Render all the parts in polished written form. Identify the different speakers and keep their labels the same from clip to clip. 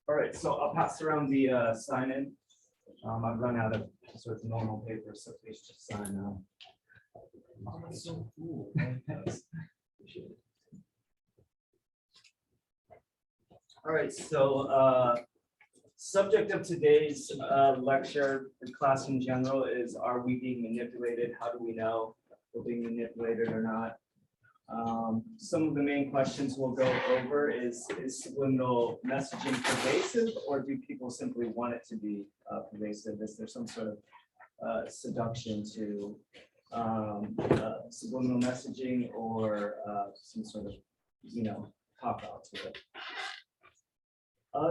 Speaker 1: All right, so I'll pass around the sign-in. I've run out of sort of normal paper, so please just sign now.
Speaker 2: Oh, that's so cool.
Speaker 1: All right, so subject of today's lecture, the class in general, is are we being manipulated? How do we know we're being manipulated or not? Some of the main questions we'll go over is subliminal messaging pervasive, or do people simply want it to be pervasive? Is there some sort of seduction to subliminal messaging, or some sort of, pop out to it?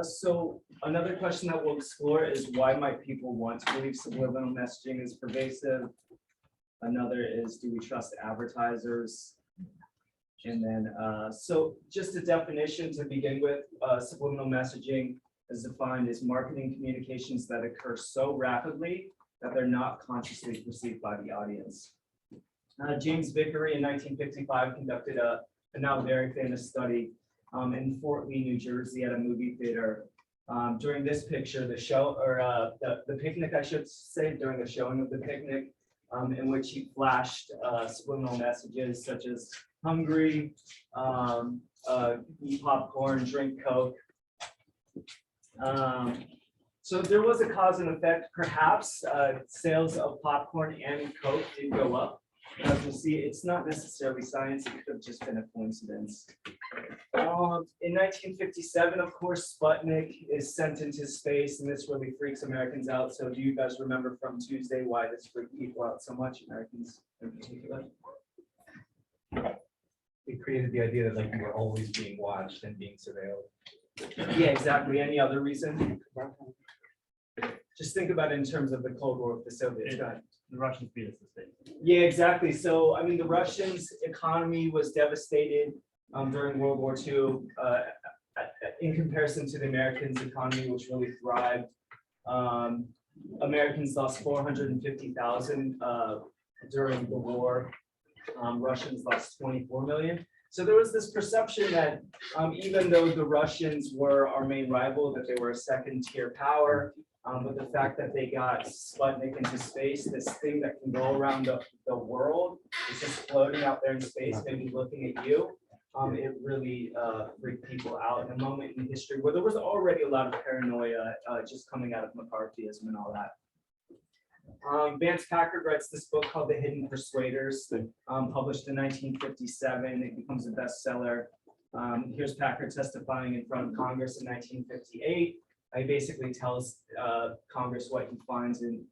Speaker 1: So another question that we'll explore is why might people want to believe subliminal messaging is pervasive? Another is, do we trust advertisers? And then, so just a definition to begin with, subliminal messaging is defined as marketing communications that occur so rapidly that they're not consciously perceived by the audience. James Vickery in 1955 conducted a now very famous study in Fort Lee, New Jersey at a movie theater. During this picture, the show, or the picnic, I should say, during the showing of the picnic, in which he flashed subliminal messages such as hungry, eat popcorn, drink Coke. So there was a cause and effect. Perhaps sales of popcorn and Coke did go up. As you'll see, it's not necessarily science. It could have just been a coincidence. In 1957, of course, Sputnik is sent into space, and this really freaks Americans out. So do you guys remember from Tuesday why this freaked people out so much, Americans in particular?
Speaker 2: It created the idea that you were always being watched and being surveilled.
Speaker 1: Yeah, exactly. Any other reason? Just think about it in terms of the Cold War with the Soviets. Go ahead.
Speaker 3: The Russians beat us to state.
Speaker 1: Yeah, exactly. So, I mean, the Russians' economy was devastated during World War II in comparison to the Americans' economy, which really thrived. Americans lost 450,000 during the war. Russians lost 24 million. So there was this perception that even though the Russians were our main rival, that they were a second-tier power, but the fact that they got Sputnik into space, this thing that can go around the world, is just floating out there in space, maybe looking at you, it really freaked people out in a moment in history where there was already a lot of paranoia just coming out of McCarthyism and all that. Vance Packard writes this book called The Hidden Persuaders, published in 1957. It becomes a bestseller. Here's Packard testifying in front of Congress in 1958. He basically tells Congress what he finds and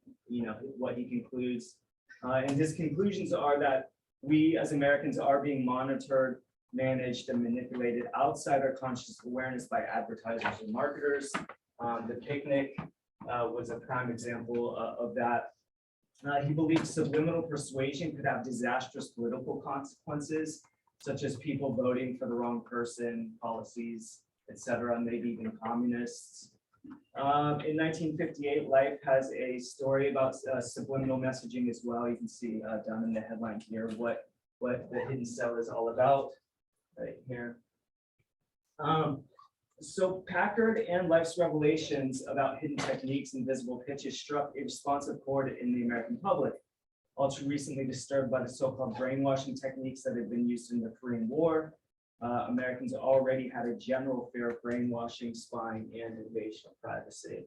Speaker 1: what he concludes. And his conclusions are that we as Americans are being monitored, managed, and manipulated outside our conscious awareness by advertisers and marketers. The picnic was a prime example of that. He believes subliminal persuasion could have disastrous political consequences, such as people voting for the wrong person, policies, etc., maybe even communists. In 1958, Life has a story about subliminal messaging as well. You can see down in the headline here what the hidden cell is all about, right here. So Packard and Life's revelations about hidden techniques and visible pitches struck a responsive chord in the American public. All too recently disturbed by the so-called brainwashing techniques that had been used in the Korean War, Americans already had a general fear of brainwashing, spying, and invasion of privacy.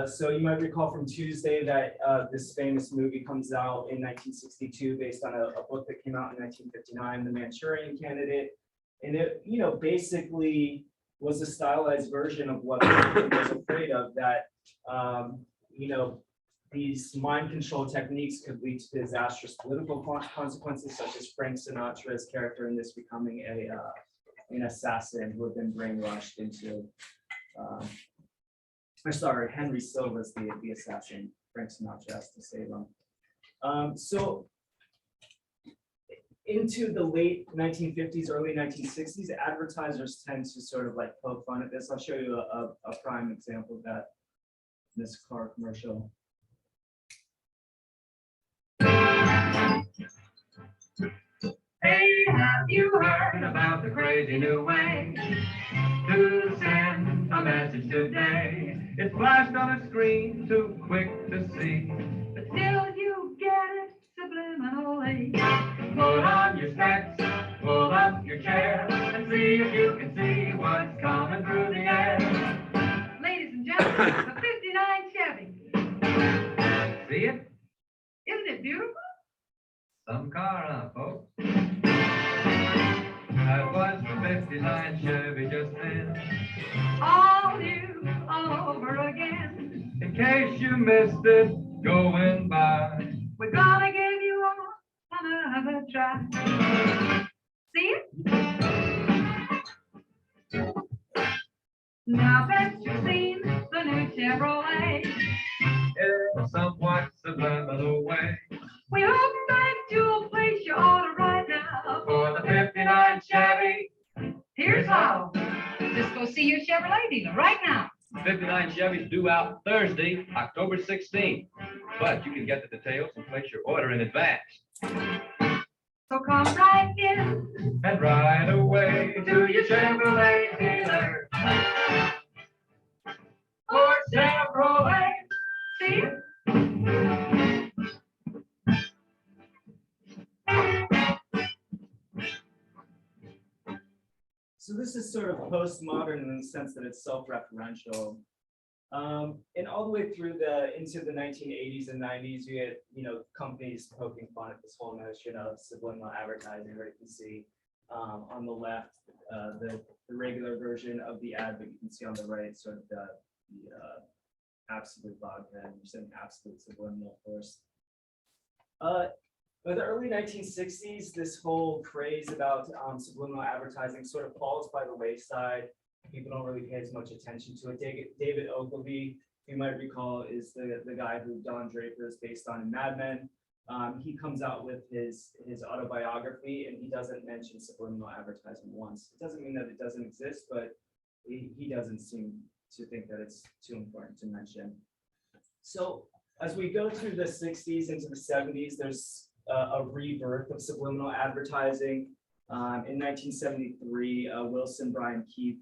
Speaker 1: So you might recall from Tuesday that this famous movie comes out in 1962 based on a book that came out in 1959, The Manchurian Candidate. And it, basically was a stylized version of what Putin was afraid of, that, these mind control techniques could lead to disastrous political consequences, such as Frank Sinatra's character in this becoming an assassin who had been brainwashed into, Henry Silva's the assassin. Frank Sinatra has to save him. So into the late 1950s, early 1960s, advertisers tend to sort of poke fun at this. I'll show you a prime example of that in this car commercial.
Speaker 3: Hey, have you heard about the crazy new way to send a message today? It's flashed on a screen, too quick to see, but still you get it subliminally. Put on your specs, pull up your chair, and see if you can see what's coming through the air. Ladies and gentlemen, the 59 Chevy. See it? Isn't it beautiful? Some car, huh, folks? That was the 59 Chevy just then. All new, all over again. In case you missed it going by, we're gonna give you all another try. See it? Now that you've seen the new Chevrolet in a somewhat subliminal way, we hope that you'll place your order right now for the 59 Chevy. Here's how. Just go see your Chevrolet dealer right now.
Speaker 4: 59 Chevy's due out Thursday, October 16th. But you can get the details and place your order in advance.
Speaker 3: So come right in and ride away to your Chevrolet dealer. For Chevrolet. See it?
Speaker 1: So this is sort of postmodern in the sense that it's self-referential. And all the way through into the 1980s and 90s, you had companies poking fun at this whole notion of subliminal advertising. Where you can see on the left the regular version of the ad, but you can see on the right sort of the absolute vodka, and you're saying absolute subliminal, of course. By the early 1960s, this whole craze about subliminal advertising sort of falls by the wayside. People don't really pay as much attention to it. David Ogilvy, you might recall, is the guy who Don Draper is based on in Mad Men. He comes out with his autobiography, and he doesn't mention subliminal advertising once. It doesn't mean that it doesn't exist, but he doesn't seem to think that it's too important to mention. So as we go through the 60s into the 70s, there's a rebirth of subliminal advertising. In 1973, Wilson Bryan Keith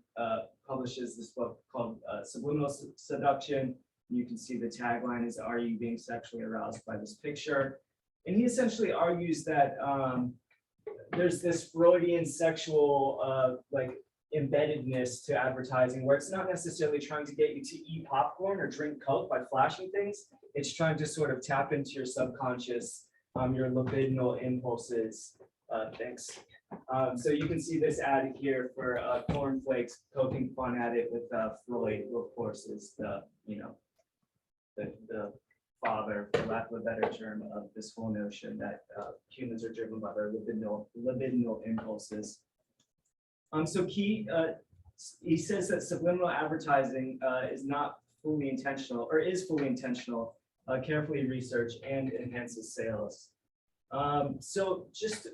Speaker 1: publishes this book called Subliminal Seduction. You can see the tagline is, "Are you being sexually aroused by this picture?" And he essentially argues that there's this Freudian sexual embeddedness to advertising, where it's not necessarily trying to get you to eat popcorn or drink Coke by flashing things. It's trying to sort of tap into your subconscious, your libidinal impulses. Thanks. So you can see this ad here for cornflakes, poking fun at it with Freud, who of course is the father, for lack of a better term, of this whole notion that humans are driven by their libidinal impulses. So he says that subliminal advertising is not fully intentional, or is fully intentional, carefully researched, and enhances sales. So just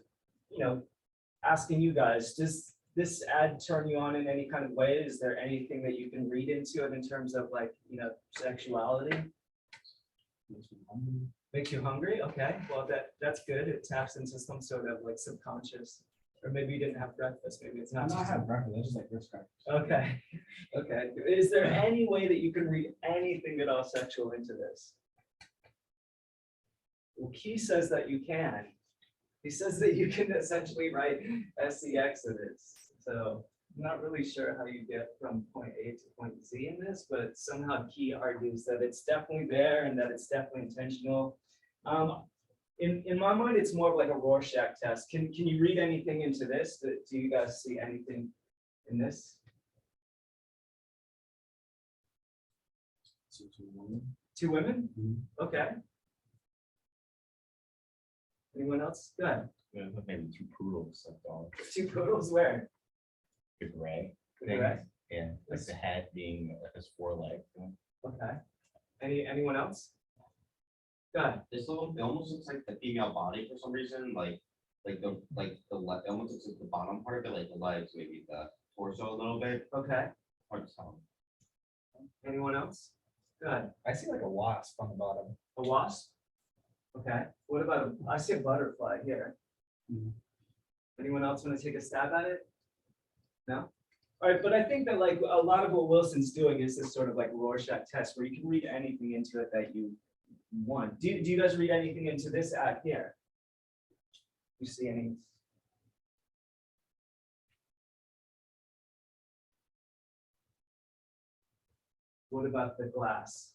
Speaker 1: asking you guys, does this ad turn you on in any kind of way? Is there anything that you can read into it in terms of sexuality? Makes you hungry? Okay, well that's good. It taps into some sort of subconscious, or maybe you didn't have breakfast. Maybe it's not.
Speaker 2: I have breakfast. I just like Ritz crackers.
Speaker 1: Okay, okay. Is there any way that you can read anything at all sexual into this? Well, Key says that you can. He says that you can essentially write SCX of this. So I'm not really sure how you get from point A to point Z in this, but somehow Key argues that it's definitely there and that it's definitely intentional. In my mind, it's more of like a Rorschach test. Can you read anything into this? Do you guys see anything in this? Two women? Mm-hmm. Okay. Anyone else? Go ahead.
Speaker 5: Yeah, maybe two poodles.
Speaker 1: Two poodles where?
Speaker 5: The gray.
Speaker 1: The gray?
Speaker 5: Yeah, like the head being has 4 legs.
Speaker 1: Okay. Anyone else? Go ahead.
Speaker 6: This little, it almost looks like the female body for some reason, it almost looks like the bottom part of it, like the legs, maybe the torso a little bit.
Speaker 1: Okay.
Speaker 6: Hard to tell.
Speaker 1: Anyone else? Go ahead.
Speaker 2: I see like a wasp on the bottom.
Speaker 1: A wasp? Okay. What about I see a butterfly here. Anyone else want to take a stab at it? No? All right, but I think that like a lot of what Wilson's doing is this sort of like Rorschach test where you can read anything into it that you want. Do you guys read anything into this ad here? You see any? What about the glass?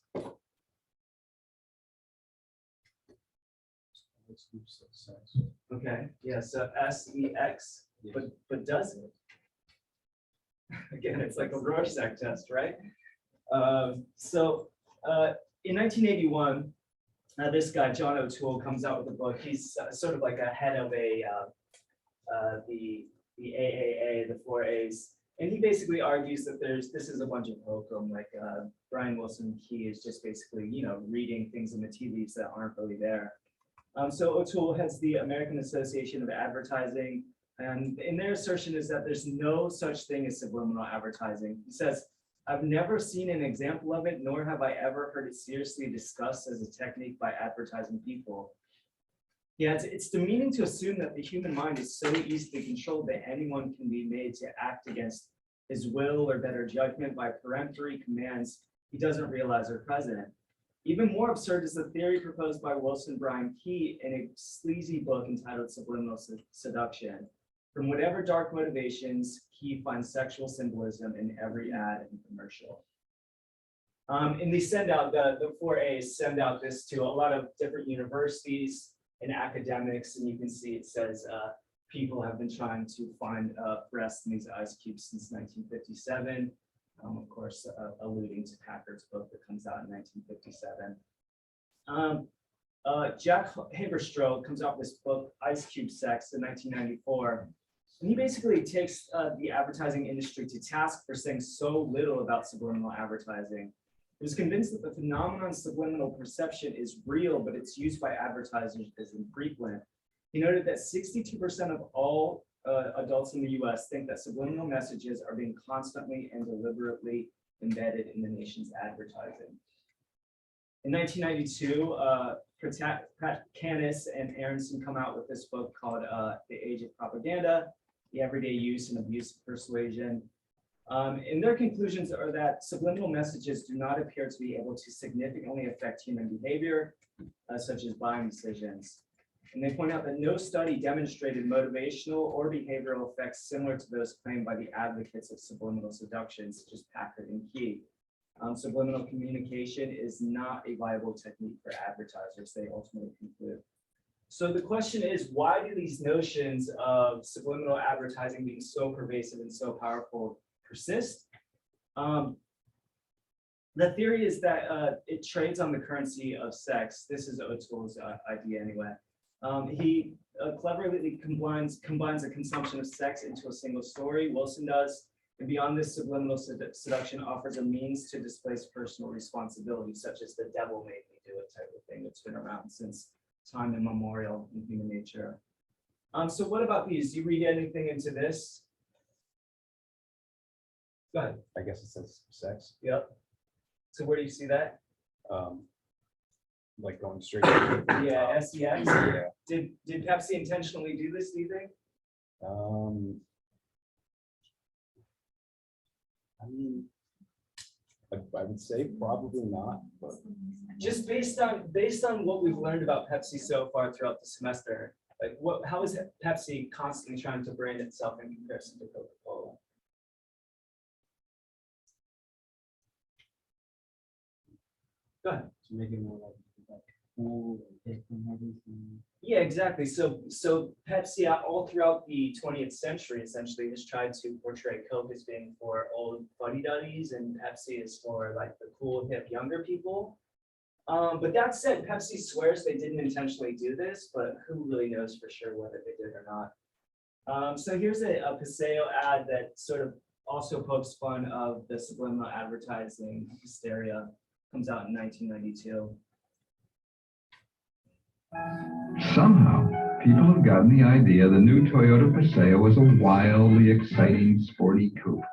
Speaker 1: Okay, yeah, so SEX, but does it? Again, it's like a Rorschach test, right? In 1981, this guy, John O'Toole, comes out with a book. He's sort of like a head of the AAA, the 4As. And he basically argues that this is a bunch of hokum, like Brian Wilson Key is just basically, reading things in the tea leaves that aren't really there. So O'Toole heads the American Association of Advertising, and in their assertion is that there's no such thing as subliminal advertising. He says, I've never seen an example of it, nor have I ever heard it seriously discussed as a technique by advertising people. Yeah, it's demeaning to assume that the human mind is so easily controlled that anyone can be made to act against his will or better judgment by peremptory commands he doesn't realize are present. Even more absurd is the theory proposed by Wilson Bryan Key in a sleazy book entitled Subliminal Seduction. From whatever dark motivations, Key finds sexual symbolism in every ad and commercial. And they send out, the 4As send out this to a lot of different universities and academics, and you can see it says people have been trying to find breasts in these ice cubes since 1957. Of course, alluding to Packard's book that comes out in 1957. Jack Haberstroh comes out with this book, Ice Cube Sex, in 1994. And he basically takes the advertising industry to task for saying so little about subliminal advertising. He was convinced that the phenomenon subliminal perception is real, but its use by advertisers is infrequent. He noted that 62% of all adults in the US think that subliminal messages are being constantly and deliberately embedded in the nation's advertising. In 1992, Pat Canis and Aronson come out with this book called The Age of Propaganda, the Everyday Use and Abuse of Persuasion. And their conclusions are that subliminal messages do not appear to be able to significantly affect human behavior, such as buying decisions. And they point out that no study demonstrated motivational or behavioral effects similar to those claimed by the advocates of subliminal seduction, such as Packard and Key. Subliminal communication is not a viable technique for advertisers, they ultimately conclude. So the question is, why do these notions of subliminal advertising being so pervasive and so powerful persist? The theory is that it trades on the currency of sex. This is O'Toole's idea anyway. He cleverly combines a consumption of sex into a single story. Wilson does. And beyond this, subliminal seduction offers a means to displace personal responsibility, such as the devil made me do it type of thing that's been around since time immemorial in human nature. So what about these? Do you read anything into this? Go ahead.
Speaker 5: I guess it says sex,
Speaker 1: Yep. So where do you see that?
Speaker 5: like going straight. to the
Speaker 1: Yeah,
Speaker 5: top.
Speaker 1: SEX.
Speaker 5: Yeah.
Speaker 1: Did Pepsi intentionally do this, do you think?
Speaker 5: I mean, I would say probably not, but
Speaker 1: Just based on what we've learned about Pepsi so far throughout the semester, like how is Pepsi constantly trying to brand itself in comparison to Coca-Cola? Go ahead.
Speaker 5: to make it more like cool and hip and everything.
Speaker 1: Yeah, exactly. So Pepsi all throughout the 20th century essentially has tried to portray Coke as being for old fuddy-duddies and Pepsi is for like the cool, hip, younger people. But that said, Pepsi swears they didn't intentionally do this, but who really knows for sure whether they did or not. So here's a Paseo ad that sort of also pokes fun of the subliminal advertising hysteria. Comes out in 1992.
Speaker 3: Somehow, people have gotten the idea the new Toyota Paseo is a wildly exciting, sporty coupe.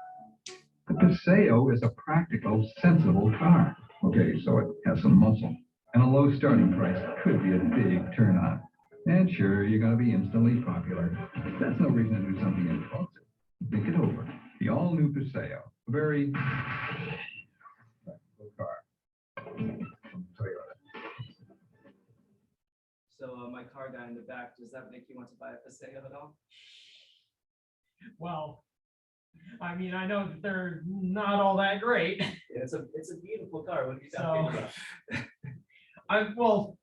Speaker 3: The Paseo is a practical, sensible car. Okay, so it has some muscle, and a low starting price could be a big turn-on. And sure, you're gonna be instantly popular. That's no reason to do something impulsive. Think it over. The all-new Paseo, a very practical car. From Toyota.
Speaker 1: So my car guy in the back, does that make you want to buy a Paseo at all?
Speaker 7: Well, I mean, I know that they're not all that great.
Speaker 1: Yeah, it's a beautiful car. What are you talking
Speaker 7: So-
Speaker 1: about?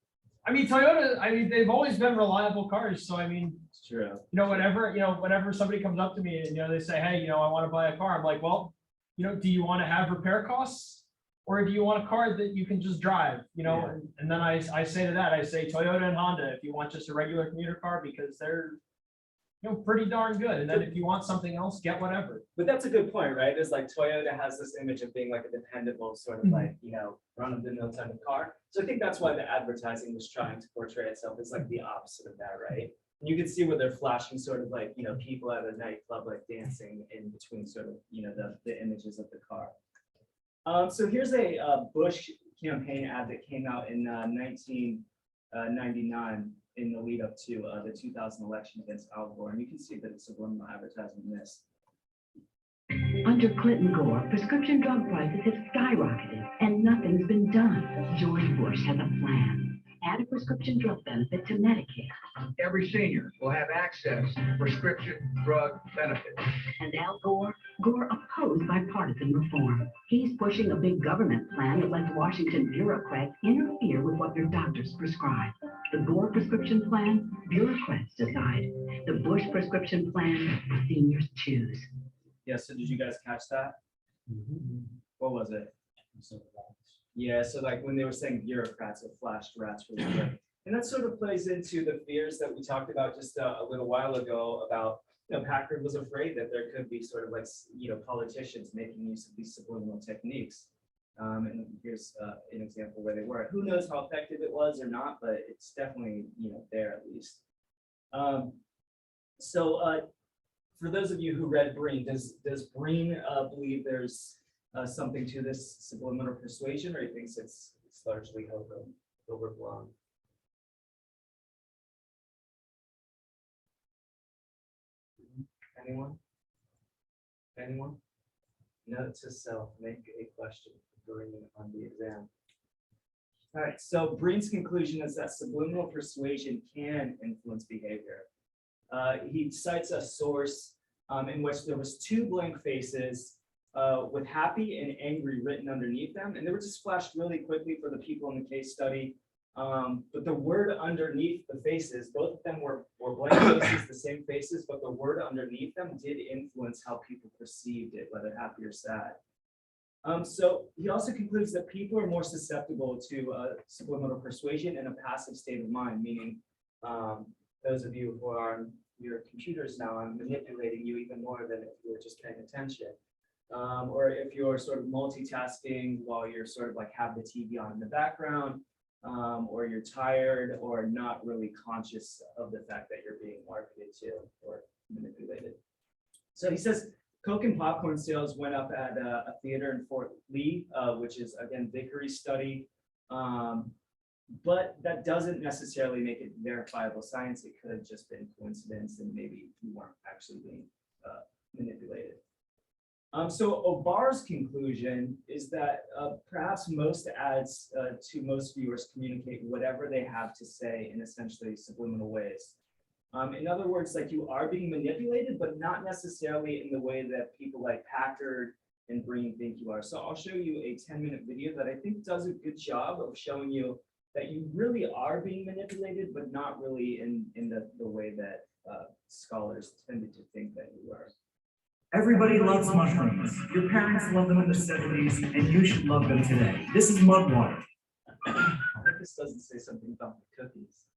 Speaker 7: I mean, Toyota, I mean, they've always been reliable cars. So, I mean,
Speaker 1: It's true.
Speaker 7: whenever somebody comes up to me and, they say, hey, I want to buy a car. I'm like, well, do you want to have repair costs? Or do you want a car that you can just drive,
Speaker 1: Yeah.
Speaker 7: and then I say to that, I say Toyota and Honda, if you want just a regular commuter car, because they're, pretty darn good. And then if you want something else, get whatever.
Speaker 1: But that's a good point, right? It's like Toyota has this image of being like a dependable sort of like, run-of-the-mill type of car. So I think that's why the advertising was trying to portray itself as like the opposite of that, right? And you can see where they're flashing sort of like, people at a nightclub like dancing in between sort of, the images of the car. So here's a Bush campaign ad that came out in 1999 in the lead up to the 2000 election against Al Gore, and you can see that it's subliminal advertising in this.
Speaker 8: Under Clinton Gore, prescription drug prices have skyrocketed and nothing's been done. George Bush has a plan. Add a prescription drug benefit to Medicare.
Speaker 3: Every senior will have access to prescription drug benefits.
Speaker 8: And Al Gore? Gore opposed bipartisan reform. He's pushing a big government plan that lets Washington bureaucrats interfere with what their doctors prescribe. The Gore prescription plan, bureaucrats decide. The Bush prescription plan, seniors choose.
Speaker 1: Yeah, so did you guys catch that? What was it? Yeah, so like when they were saying bureaucrats, it flashed rats really quick. And that sort of plays into the fears that we talked about just a little while ago about, Packard was afraid that there could be sort of like, politicians making use of these subliminal techniques. And here's an example where they were. Who knows how effective it was or not, but it's definitely, there at least. For those of you who read Breen, does Breen believe there's something to this subliminal persuasion, or he thinks it's largely overblown? Anyone? Note to self, make a question during on the exam. All right, so Breen's conclusion is that subliminal persuasion can influence behavior. He cites a source in which there was 2 blank faces with happy and angry written underneath them, and they were just flashed really quickly for the people in the case study. But the word underneath the faces, both of them were blank faces, the same faces, but the word underneath them did influence how people perceived it, whether happy or sad. So he also concludes that people are more susceptible to subliminal persuasion in a passive state of mind, meaning those of you who are on your computers now, I'm manipulating you even more than if you were just paying attention. Or if you're sort of multitasking while you're sort of like have the TV on in the background, or you're tired or not really conscious of the fact that you're being marketed to or manipulated. So he says Coke and popcorn sales went up at a theater in Fort Lee, which is again Vickery's study. But that doesn't necessarily make it verifiable science. It could have just been coincidence and maybe you weren't actually being manipulated. So Obar's conclusion is that perhaps most ads to most viewers communicate whatever they have to say in essentially subliminal ways. In other words, like you are being manipulated, but not necessarily in the way that people like Packard and Breen think you are. So I'll show you a 10-minute video that I think does a good job of showing you that you really are being manipulated, but not really in the way that scholars tended to think that you were.
Speaker 9: Everybody loves mushrooms. Your parents loved them in the 70s, and you should love them today. This is mud water.
Speaker 1: I hope this doesn't say something about the cookies.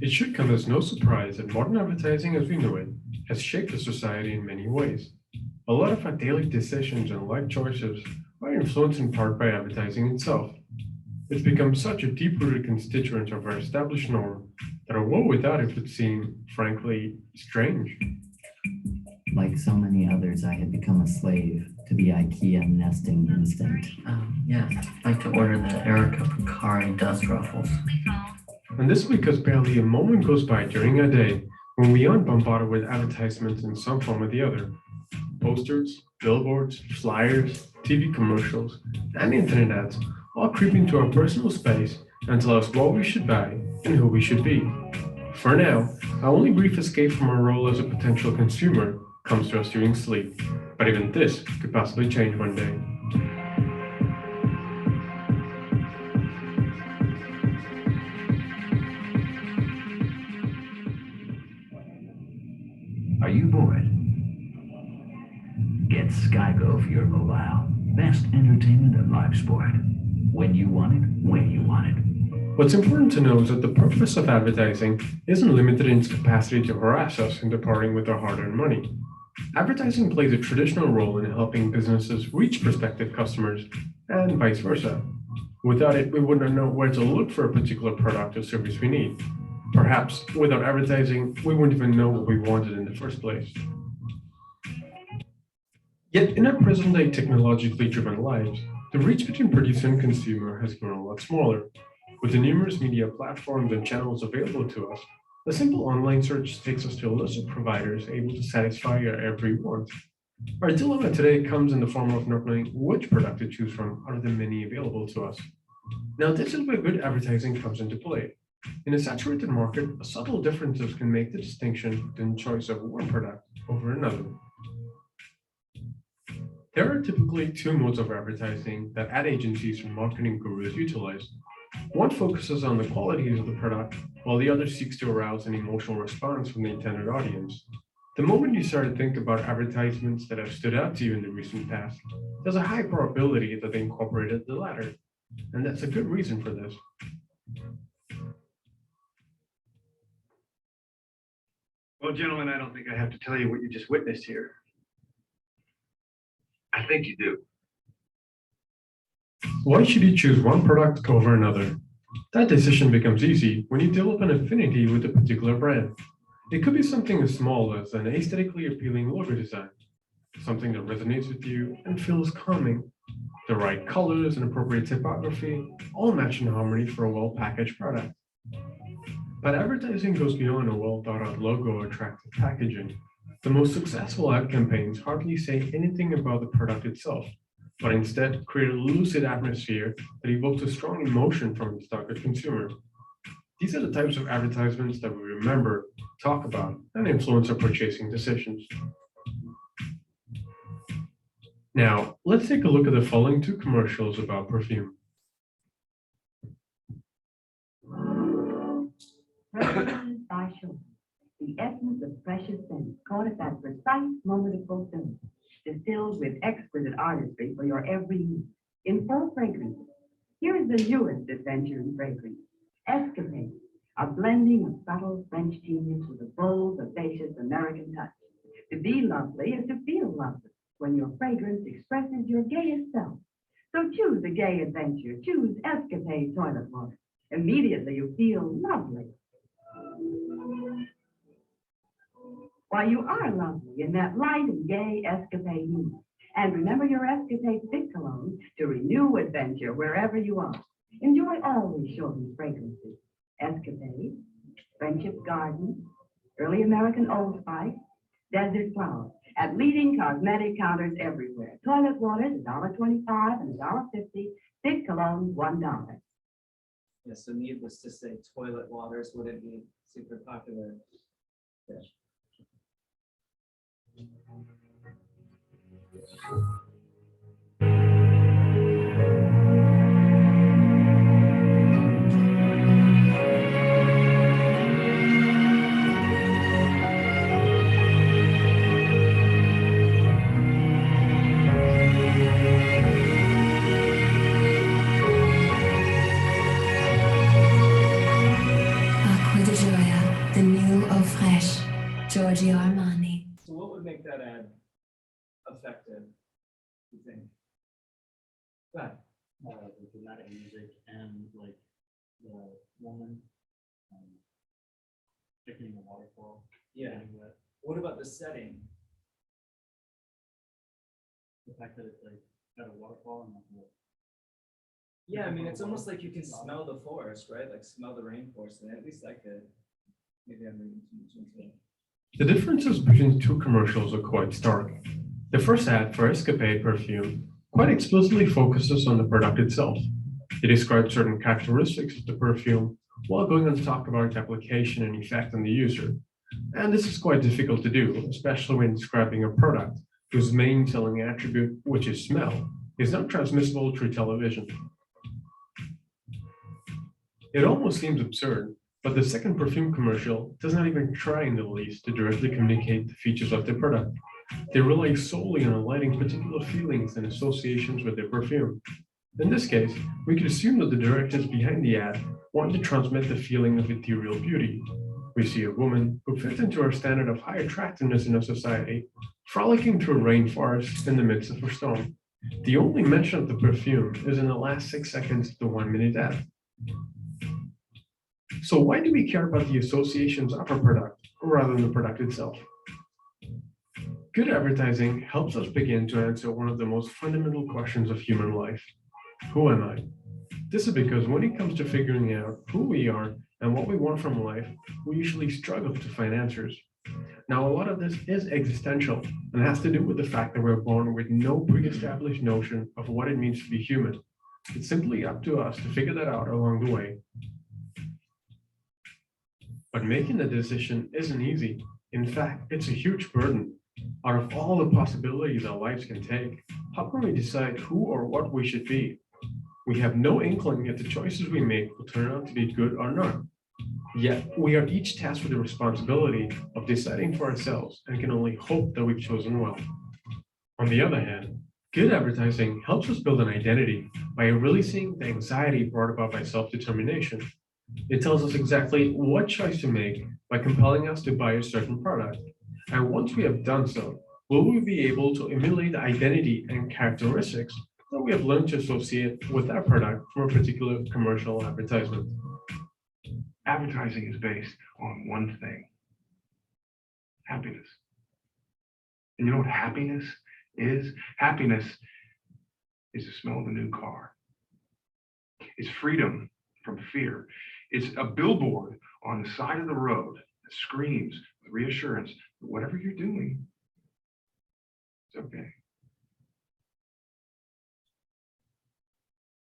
Speaker 10: It should come as no surprise that modern advertising as we know it has shaped the society in many ways. A lot of our daily decisions and life choices are influenced in part by advertising itself. It's become such a deep-rooted constituent of our established norm that a world without it would seem, frankly, strange.
Speaker 11: Like so many others, I had become a slave to the IKEA nesting instinct.
Speaker 12: Yeah, I'd like to order the Erica Picari dust ruffles.
Speaker 10: And this is because barely a moment goes by during a day when we aren't bombarded with advertisements in some form or the other. Posters, billboards, flyers, TV commercials, and internet ads all creep into our personal space and tell us what we should buy and who we should be. For now, our only brief escape from our role as a potential consumer comes to us during sleep, but even this could possibly change one day.
Speaker 9: Are you bored? Get SkyGo for your mobile. Best entertainment and live sport. When you want it, when you want it.
Speaker 10: What's important to know is that the purpose of advertising isn't limited in its capacity to harass us into parting with our hard-earned money. Advertising plays a traditional role in helping businesses reach prospective customers and vice versa. Without it, we wouldn't know where to look for a particular product or service we need. Perhaps without advertising, we wouldn't even know what we wanted in the first place. Yet in our present-day technologically driven lives, the reach between producer and consumer has grown a lot smaller. With the numerous media platforms and channels available to us, a simple online search takes us to a list of providers able to satisfy our every want. Our dilemma today comes in the form of not knowing which product to choose from out of the many available to us. Now, this is where good advertising comes into play. In a saturated market, subtle differences can make the distinction between choice of one product over another. There are typically two modes of advertising that ad agencies and marketing gurus utilize. One focuses on the qualities of the product, while the other seeks to arouse an emotional response from the intended audience. The moment you start to think about advertisements that have stood out to you in the recent past, there's a high probability that they incorporated the latter, and that's a good reason for this.
Speaker 13: Well, gentlemen, I don't think I have to tell you what you just witnessed here.
Speaker 4: I think you do.
Speaker 10: Why should you choose one product over another? That decision becomes easy when you develop an affinity with a particular brand. It could be something as small as an aesthetically appealing logo design, something that resonates with you and feels calming. The right colors and appropriate typography all match in harmony for a well-packaged product. But advertising goes beyond a well-thought-out logo or attractive packaging. The most successful ad campaigns hardly say anything about the product itself, but instead create a lucid atmosphere that evokes a strong emotion from its target consumer. These are the types of advertisements that we remember, talk about, and influence our purchasing decisions. Now, let's take a look at the following two commercials about perfume.
Speaker 8: Fragrances by Chopin. The essence of precious scents caught at that precise moment of fulfillment, distilled with exquisite artistry for your every need. In 4 fragrances, here is the newest adventure in fragrance, Escapade, a blending of subtle French genius with a bold, audacious American touch. To be lovely is to feel lovely when your fragrance expresses your gayest self. So choose a gay adventure, choose Escapade toilet water. Immediately you feel lovely. Why, you are lovely in that light and gay Escapade mood. And remember your Escapade stick cologne to renew adventure wherever you are. Enjoy always Chopin's fragrances. Escapade, Friendship Garden, Early American Old Spice, Desert Flower, at leading cosmetic counters everywhere. Toilet water is $1.25 and $1.50. Stick cologne, $1.
Speaker 1: Yeah, so needless to say, toilet waters wouldn't be super popular. Yeah.
Speaker 14: Acqua di Gioia, the new Eau Fraiche, Giorgio Armani.
Speaker 1: So what would make that ad effective, you think? Go ahead.
Speaker 2: the dramatic music and like the woman picking the waterfall.
Speaker 1: Yeah.
Speaker 2: getting wet.
Speaker 1: What about the setting?
Speaker 2: The fact that it's like got a waterfall and like
Speaker 1: Yeah, I mean, it's almost like you can smell the forest, right? Like smell the rainforest, and at least I could. Maybe I'm reading too much into it.
Speaker 10: The differences between the two commercials are quite stark. The first ad for Escapade perfume quite explicitly focuses on the product itself. It describes certain characteristics of the perfume while going on to talk about its application and effect on the user. And this is quite difficult to do, especially when describing a product whose main selling attribute, which is smell, is not transmissible through television. It almost seems absurd, but the second perfume commercial does not even try in the least to directly communicate the features of the product. They rely solely on aligning particular feelings and associations with their perfume. In this case, we could assume that the directors behind the ad want to transmit the feeling of ethereal beauty. We see a woman who fits into our standard of high attractiveness in our society, frolicking through a rainforest in the midst of a storm. The only mention of the perfume is in the last 6 seconds of the 1-minute ad. So why do we care about the associations of our product rather than the product itself? Good advertising helps us begin to answer one of the most fundamental questions of human life. Who am I? This is because when it comes to figuring out who we are and what we want from life, we usually struggle to find answers. Now, a lot of this is existential and has to do with the fact that we're born with no pre-established notion of what it means to be human. It's simply up to us to figure that out along the way. But making the decision isn't easy. In fact, it's a huge burden. Out of all the possibilities our lives can take, how can we decide who or what we should be? We have no inkling if the choices we make will turn out to be good or not. Yet, we are each tasked with the responsibility of deciding for ourselves and can only hope that we've chosen well. On the other hand, good advertising helps us build an identity by releasing the anxiety brought about by self-determination. It tells us exactly what choice to make by compelling us to buy a certain product. And once we have done so, will we be able to emulate the identity and characteristics that we have learned to associate with that product from a particular commercial advertisement?
Speaker 13: Advertising is based on one thing: happiness. And you know what happiness is? Happiness is the smell of a new car. It's freedom from fear. It's a billboard on the side of the road that screams with reassurance that whatever you're doing, it's okay.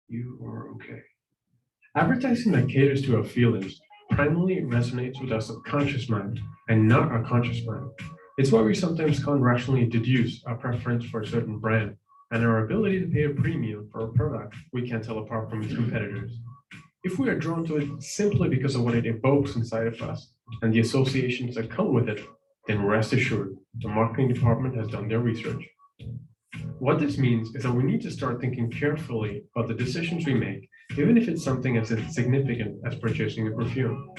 Speaker 13: You are okay.
Speaker 10: Advertising that caters to our feelings primarily resonates with our subconscious mind and not our conscious mind. It's why we sometimes can't rationally deduce our preference for a certain brand and our ability to pay a premium for a product we can't tell apart from its competitors. If we are drawn to it simply because of what it evokes inside of us and the associations that come with it, then rest assured, the marketing department has done their research. What this means is that we need to start thinking carefully about the decisions we make, even if it's something as insignificant as purchasing a perfume.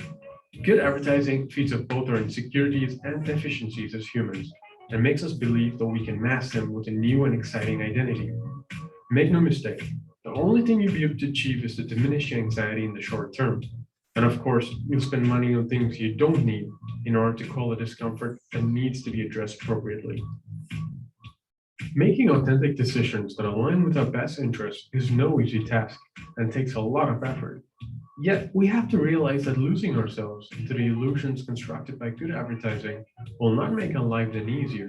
Speaker 10: Good advertising feeds off both our insecurities and deficiencies as humans and makes us believe that we can mask them with a new and exciting identity. Make no mistake, the only thing you'll be able to achieve is to diminish your anxiety in the short term. And of course, you'll spend money on things you don't need in order to quell the discomfort that needs to be addressed appropriately. Making authentic decisions that align with our best interests is no easy task and takes a lot of effort. Yet, we have to realize that losing ourselves into the illusions constructed by good advertising will not make our lives any easier.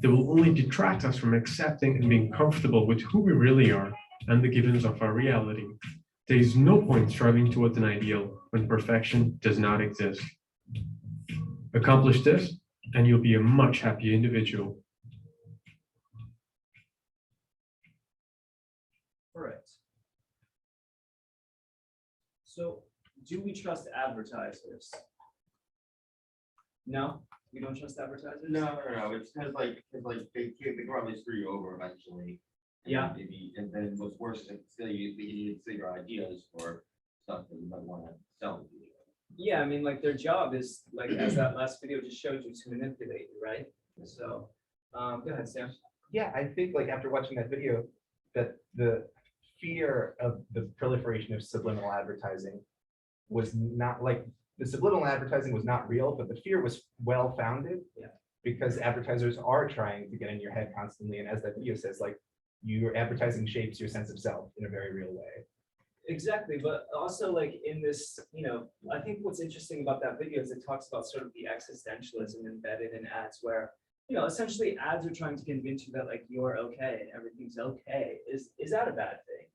Speaker 10: They will only detract us from accepting and being comfortable with who we really are and the givens of our reality. There is no point striving towards an ideal when perfection does not exist. Accomplish this, and you'll be a much happier individual.
Speaker 1: All right. So, do we trust advertisers? No, we don't trust advertisers?
Speaker 6: No. It's because they can probably screw you over eventually. And
Speaker 1: Yeah.
Speaker 6: Maybe, and then what's worse is still you need to see your ideas for stuff that you might want to sell to you.
Speaker 1: Yeah, I mean, like their job is like, as that last video just showed you, to manipulate you, right? So, go ahead, Sam.
Speaker 2: Yeah, I think like after watching that video, that the fear of the proliferation of subliminal advertising was not like, the subliminal advertising was not real, but the fear was well-founded.
Speaker 1: Yeah.
Speaker 2: Because advertisers are trying to get in your head constantly, and as that video says, like, your advertising shapes your sense of self in a very real way.
Speaker 1: Exactly, but also like in this, I think what's interesting about that video is it talks about sort of the existentialism embedded in ads where, essentially ads are trying to convince you that like you're okay and everything's okay. Is that a bad thing?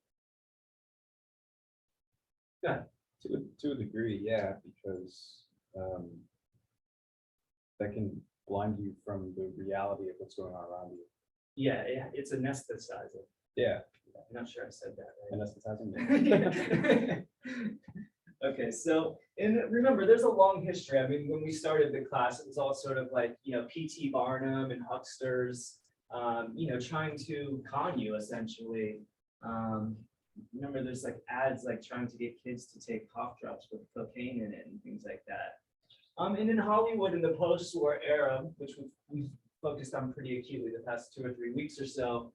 Speaker 1: Yeah.
Speaker 5: To a degree, yeah, because that can blind you from the reality of what's going on around you.
Speaker 1: Yeah, it's anesthetizer.
Speaker 5: Yeah.
Speaker 1: I'm not sure I said that
Speaker 5: Anesthetizing.
Speaker 1: Okay, so, and remember, there's a long history. I mean, when we started the class, it was all sort of like, P.T. Barnum and hucksters, trying to con you essentially. Remember, there's like ads like trying to get kids to take cough drops with cocaine in it and things like that. And in Hollywood in the post-war era, which we've focused on pretty acutely the past 2 or 3 weeks or so,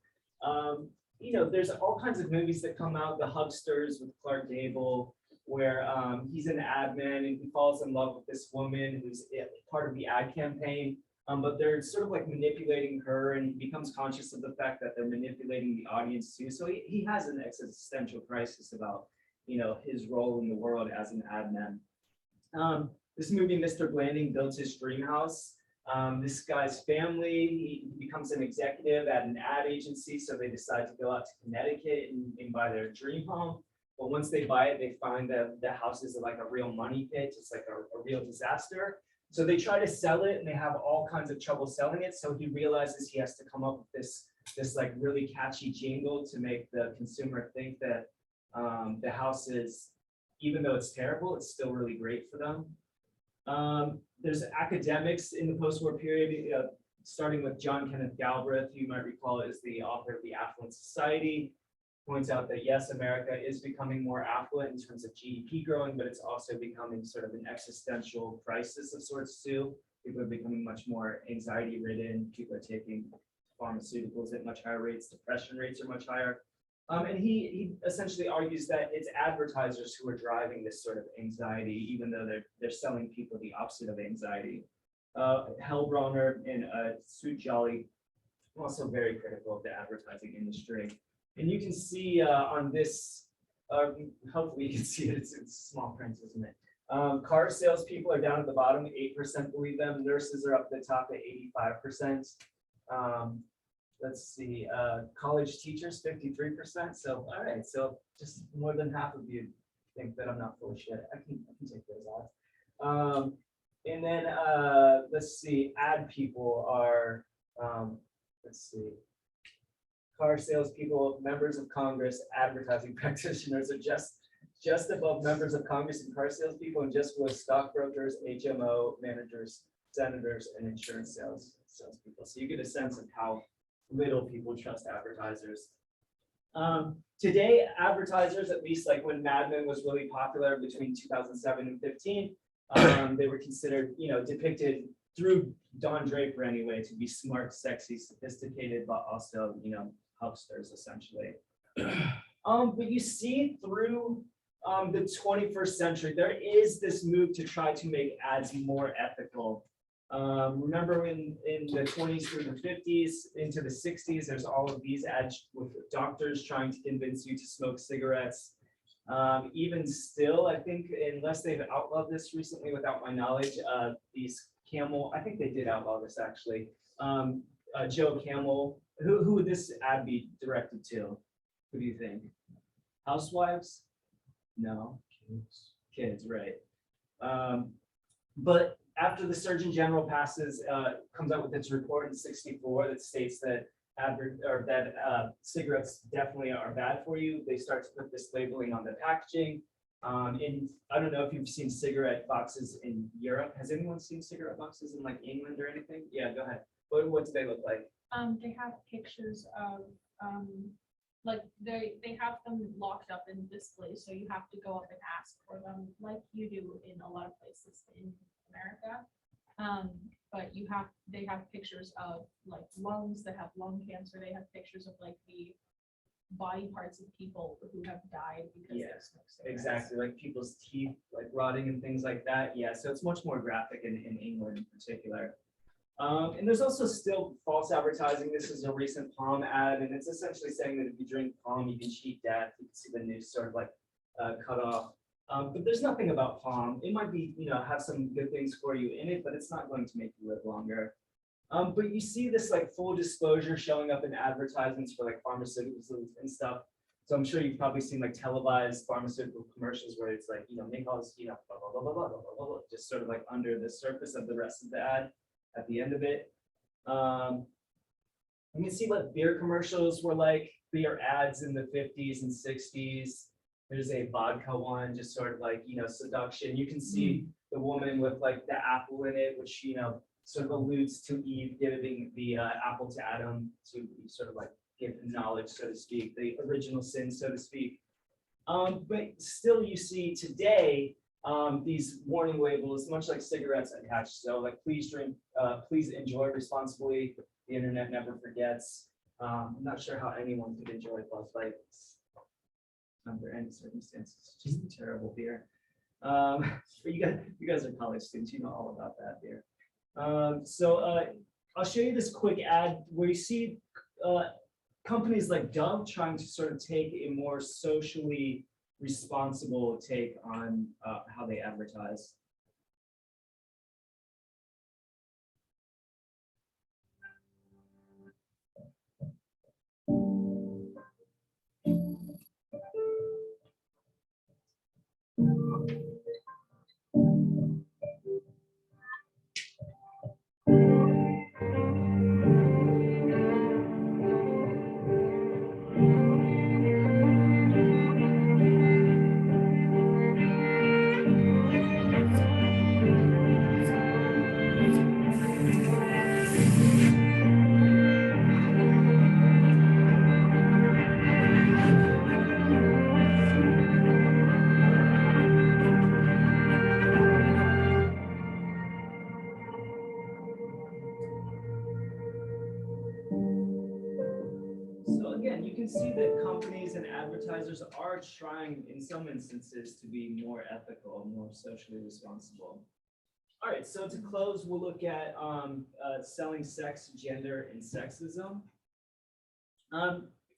Speaker 1: there's all kinds of movies that come out, the hucksters with Clark Gable, where he's an ad man and he falls in love with this woman who's part of the ad campaign, but they're sort of like manipulating her, and he becomes conscious of the fact that they're manipulating the audience too. So he has an existential crisis about, his role in the world as an ad man. This movie, Mr. Blanding builds his dream house. This guy's family, he becomes an executive at an ad agency, so they decide to go out to Connecticut and buy their dream home. But once they buy it, they find that the house is like a real money pit. It's like a real disaster. So they try to sell it, and they have all kinds of trouble selling it. So he realizes he has to come up with this like really catchy jingle to make the consumer think that the house is, even though it's terrible, it's still really great for them. There's academics in the post-war period, starting with John Kenneth Galbraith, who you might recall is the author of The Affluent Society, points out that yes, America is becoming more affluent in terms of GDP growing, but it's also becoming sort of an existential crisis of sorts too. People are becoming much more anxiety ridden. People are taking pharmaceuticals at much higher rates. Depression rates are much higher. And he essentially argues that it's advertisers who are driving this sort of anxiety, even though they're selling people the opposite of anxiety. Hellbronner and Sue Jolly, also very critical of the advertising industry. And you can see on this, hopefully you can see it, it's small print, isn't it? Car salespeople are down at the bottom, 8% believe them. Nurses are up at the top at 85%. Let's see, college teachers, 53%. So, all right, so just more than half of you think that I'm not full of shit. I can take those off. And then let's see, ad people are, let's see, car salespeople, members of Congress, advertising practitioners are just above members of Congress and car salespeople, and just below stockbrokers, HMO managers, senators, and insurance salespeople. So you get a sense of how little people trust advertisers. Today, advertisers, at least like when Mad Men was really popular between 2007 and 15, they were considered, depicted through Don Draper anyway, to be smart, sexy, sophisticated, but also, hucksters essentially. But you see through the 21st century, there is this move to try to make ads more ethical. Remember in the 20s through the 50s into the 60s, there's all of these ads with doctors trying to convince you to smoke cigarettes. Even still, I think, unless they've outlawed this recently without my knowledge, these Camel, I think they did outlaw this actually. Joe Camel, who would this ad be directed to? Who do you think? Housewives? No. Kids, right. But after the Surgeon General comes out with its report in '64 that states that cigarettes definitely are bad for you, they start to put this labeling on the packaging. And I don't know if you've seen cigarette boxes in Europe. Has anyone seen cigarette boxes in like England or anything? Yeah, go ahead. What do they look like?
Speaker 15: They have pictures of like they have them locked up in displays, so you have to go up and ask for them, like you do in a lot of places in America. But they have pictures of like lungs that have lung cancer. They have pictures of like body parts of people who have died because
Speaker 1: Yeah,
Speaker 15: they smoked cigarettes.
Speaker 1: exactly, like people's teeth, like rotting and things like that. Yeah, so it's much more graphic in England in particular. And there's also still false advertising. This is a recent Palm ad, and it's essentially saying that if you drink Palm, you can cheat death. You can see the news sort of like cut off. But there's nothing about Palm. It might be, have some good things for you in it, but it's not going to make you live longer. But you see this like full disclosure showing up in advertisements for like pharmaceuticals and stuff. So I'm sure you've probably seen like televised pharmaceutical commercials where it's like, make all this, blah, blah, blah, blah, blah, blah, blah, blah, just sort of like under the surface of the rest of the ad at the end of it. You can see what beer commercials were like, beer ads in the 50s and 60s. There's a vodka one, just sort of like, seduction. You can see the woman with like the apple in it, which, sort of alludes to Eve giving the apple to Adam to sort of like give knowledge, so to speak, the original sin, so to speak. But still you see today, these warning labels, much like cigarettes attached. So like, please drink, please enjoy responsibly. The internet never forgets. I'm not sure how anyone could enjoy Bud Light under any circumstances. It's just a terrible beer. But you guys are college students, you know all about that beer. I'll show you this quick ad where you see companies like Dove trying to sort of take a more socially responsible take on how they advertise. See that companies and advertisers are trying in some instances to be more ethical, more socially responsible. All right, so to close, we'll look at selling sex, gender, and sexism.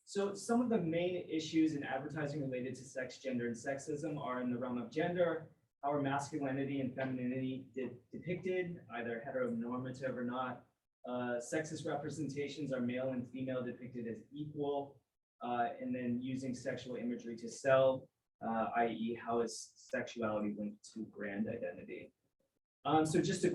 Speaker 1: So some of the main issues in advertising related to sex, gender, and sexism are in the realm of gender, how are masculinity and femininity depicted, either heteronormative or not. Sexist representations are male and female depicted as equal. And then using sexual imagery to sell, i.e. how is sexuality linked to brand identity? So just a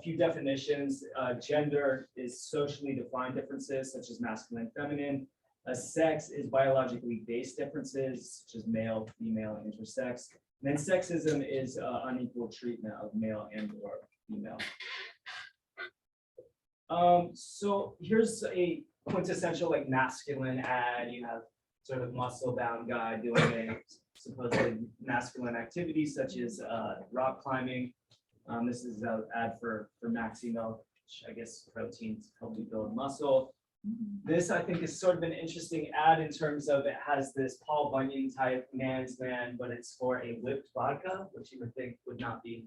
Speaker 1: few definitions. Gender is socially defined differences such as masculine, feminine. Sex is biologically based differences such as male, female, intersex. And then sexism is unequal treatment of male and or female. So here's a quintessential like masculine ad. You have sort of muscle-bound guy doing a supposedly masculine activity such as rock climbing. This is an ad for Maxi Milk, which I guess proteins help you build muscle. This I think is sort of an interesting ad in terms of it has this Paul Bunyan type man's man, but it's for a whipped vodka, which you would think would not be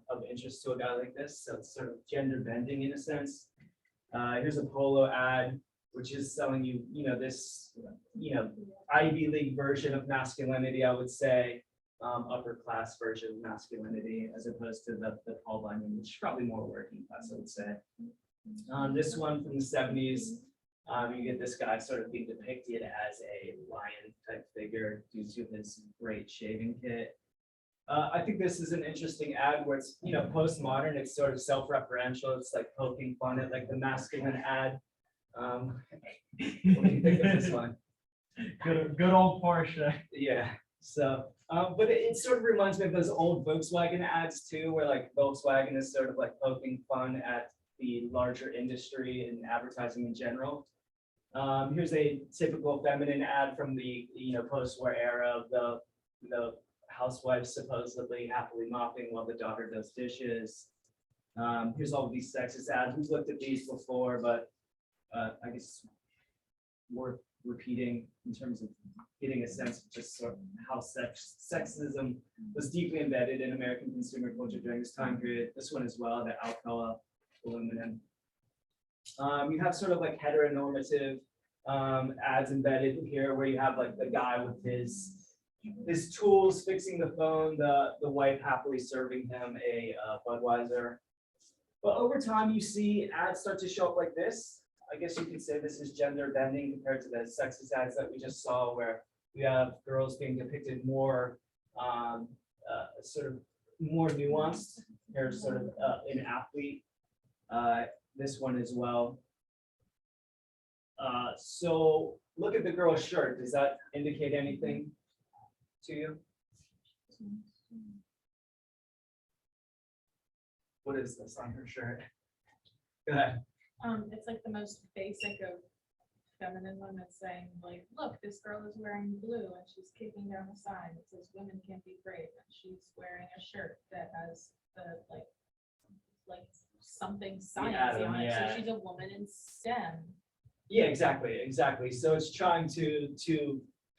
Speaker 1: of interest to a guy like this. So it's sort of gender bending in a sense. Here's a polo ad, which is selling you, this, Ivy League version of masculinity, I would say, upper class version of masculinity, as opposed to the Paul Bunyan, which is probably more working class, I would say. This one from the 70s, you get this guy sort of being depicted as a lion type figure due to his great shaving kit. I think this is an interesting ad where it's, postmodern, it's sort of self-referential, it's like poking fun at like the masculine ad. What do you think of this one?
Speaker 7: Good old Porsche.
Speaker 1: Yeah, so, but it sort of reminds me of those old Volkswagen ads too, where like Volkswagen is sort of like poking fun at the larger industry and advertising in general. Here's a typical feminine ad from the, post-war era of the housewife supposedly happily mopping while the daughter does dishes. Here's all of these sexist ads. We've looked at these before, but I guess worth repeating in terms of getting a sense of just sort of how sexism was deeply embedded in American consumer culture during this time period. This one as well, the Alcoa aluminum. You have sort of like heteronormative ads embedded here, where you have like the guy with his tools fixing the phone, the wife happily serving him a Budweiser. But over time, you see ads start to show up like this. I guess you could say this is gender bending compared to the sexist ads that we just saw, where we have girls being depicted more sort of more nuanced. There's sort of an athlete. This one as well. So look at the girl's shirt. Does that indicate anything to you? What is this on her shirt? Go ahead.
Speaker 15: It's like the most basic of feminism. It's saying like, look, this girl is wearing blue and she's kicking down a sign that says women can't be brave, and she's wearing a shirt that has the like something science on it. So she's a woman in STEM.
Speaker 1: Yeah, exactly. So it's trying to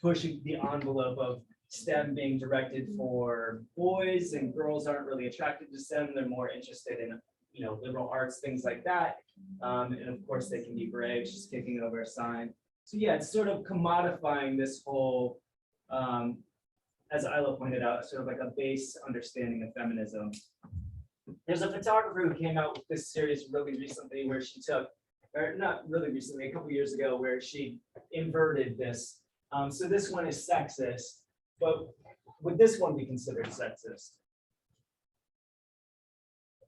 Speaker 1: push the envelope of STEM being directed for boys, and girls aren't really attracted to STEM. They're more interested in, you know, liberal arts, things like that. And of course they can be brave. She's kicking over a sign. So yeah, it's sort of commodifying this whole, as Isla pointed out, sort of like a base understanding of feminism. There's a photographer who came out with this series really recently, where she took, or not really recently, a couple years ago, where she inverted this. So this one is sexist, but would this one be considered sexist?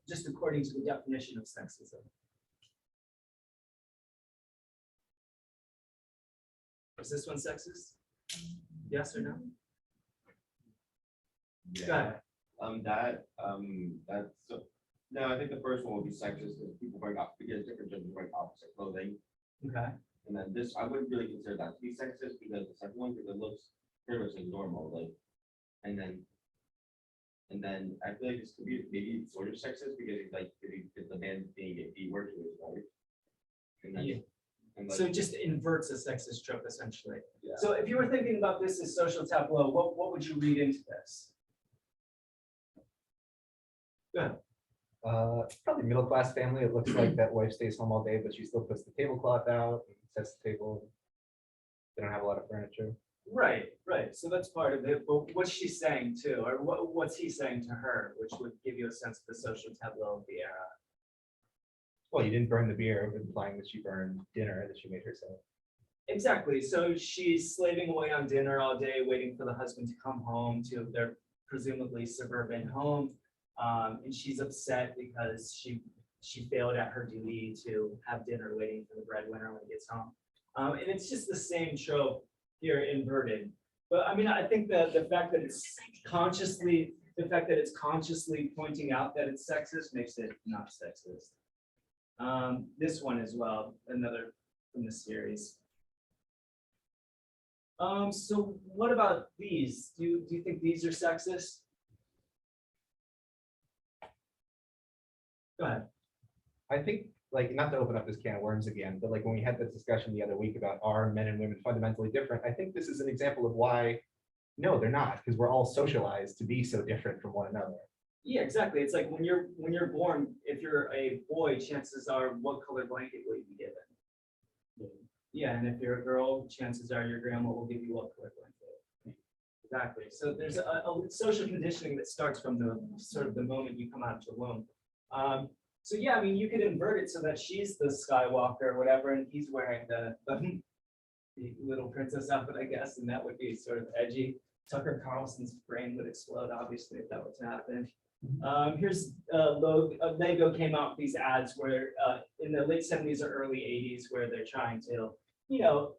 Speaker 1: Just according to the definition of sexism. Is this one sexist? Yes or no? Go ahead.
Speaker 6: That's no, I think the first one would be sexist, because people wearing because different genders wearing opposite clothing.
Speaker 1: Okay.
Speaker 6: And then this, I wouldn't really consider that to be sexist, because the second one, because it looks pretty much like normal, like, and then I feel like this could be maybe sort of sexist, because it's like if the man being a B word to his wife. And then,
Speaker 1: Yeah.
Speaker 6: and like,
Speaker 1: So it just inverts a sexist trope essentially.
Speaker 6: yeah.
Speaker 1: So if you were thinking about this as social tableau, what would you read into this? Go ahead.
Speaker 2: Probably middle class family. It looks like that wife stays home all day, but she still puts the tablecloth out and sets the table. They don't have a lot of furniture.
Speaker 1: Right. So that's part of it. But what's she saying too, or what's he saying to her, which would give you a sense of the social tableau of the era?
Speaker 2: Well, you didn't burn the beer, implying that she burned dinner that she made herself.
Speaker 1: Exactly. So she's slaving away on dinner all day, waiting for the husband to come home to their presumably suburban home. And she's upset because she failed at her duty to have dinner, waiting for the breadwinner when he gets home. And it's just the same trope here inverted. But I mean, I think the fact that it's consciously pointing out that it's sexist makes it not sexist. This one as well, another from the series. So what about these? Do you think these are sexist? Go ahead.
Speaker 2: I think, like, not to open up this can of worms again, but like when we had this discussion the other week about are men and women fundamentally different, I think this is an example of why, no, they're not, because we're all socialized to be so different from one another.
Speaker 1: Yeah, exactly. It's like when you're born, if you're a boy, chances are what color blanket will you be given? Yeah, and if you're a girl, chances are your grandma will give you what color blanket. Exactly. So there's a social conditioning that starts from the sort of the moment you come out of the womb. So yeah, I mean, you could invert it so that she's the Skywalker or whatever, and he's wearing the little princess outfit, I guess, and that would be sort of edgy. Tucker Carlson's brain would explode, obviously, if that were to happen. Here's Lego came out with these ads where in the late 70s or early 80s, where they're trying to, you know,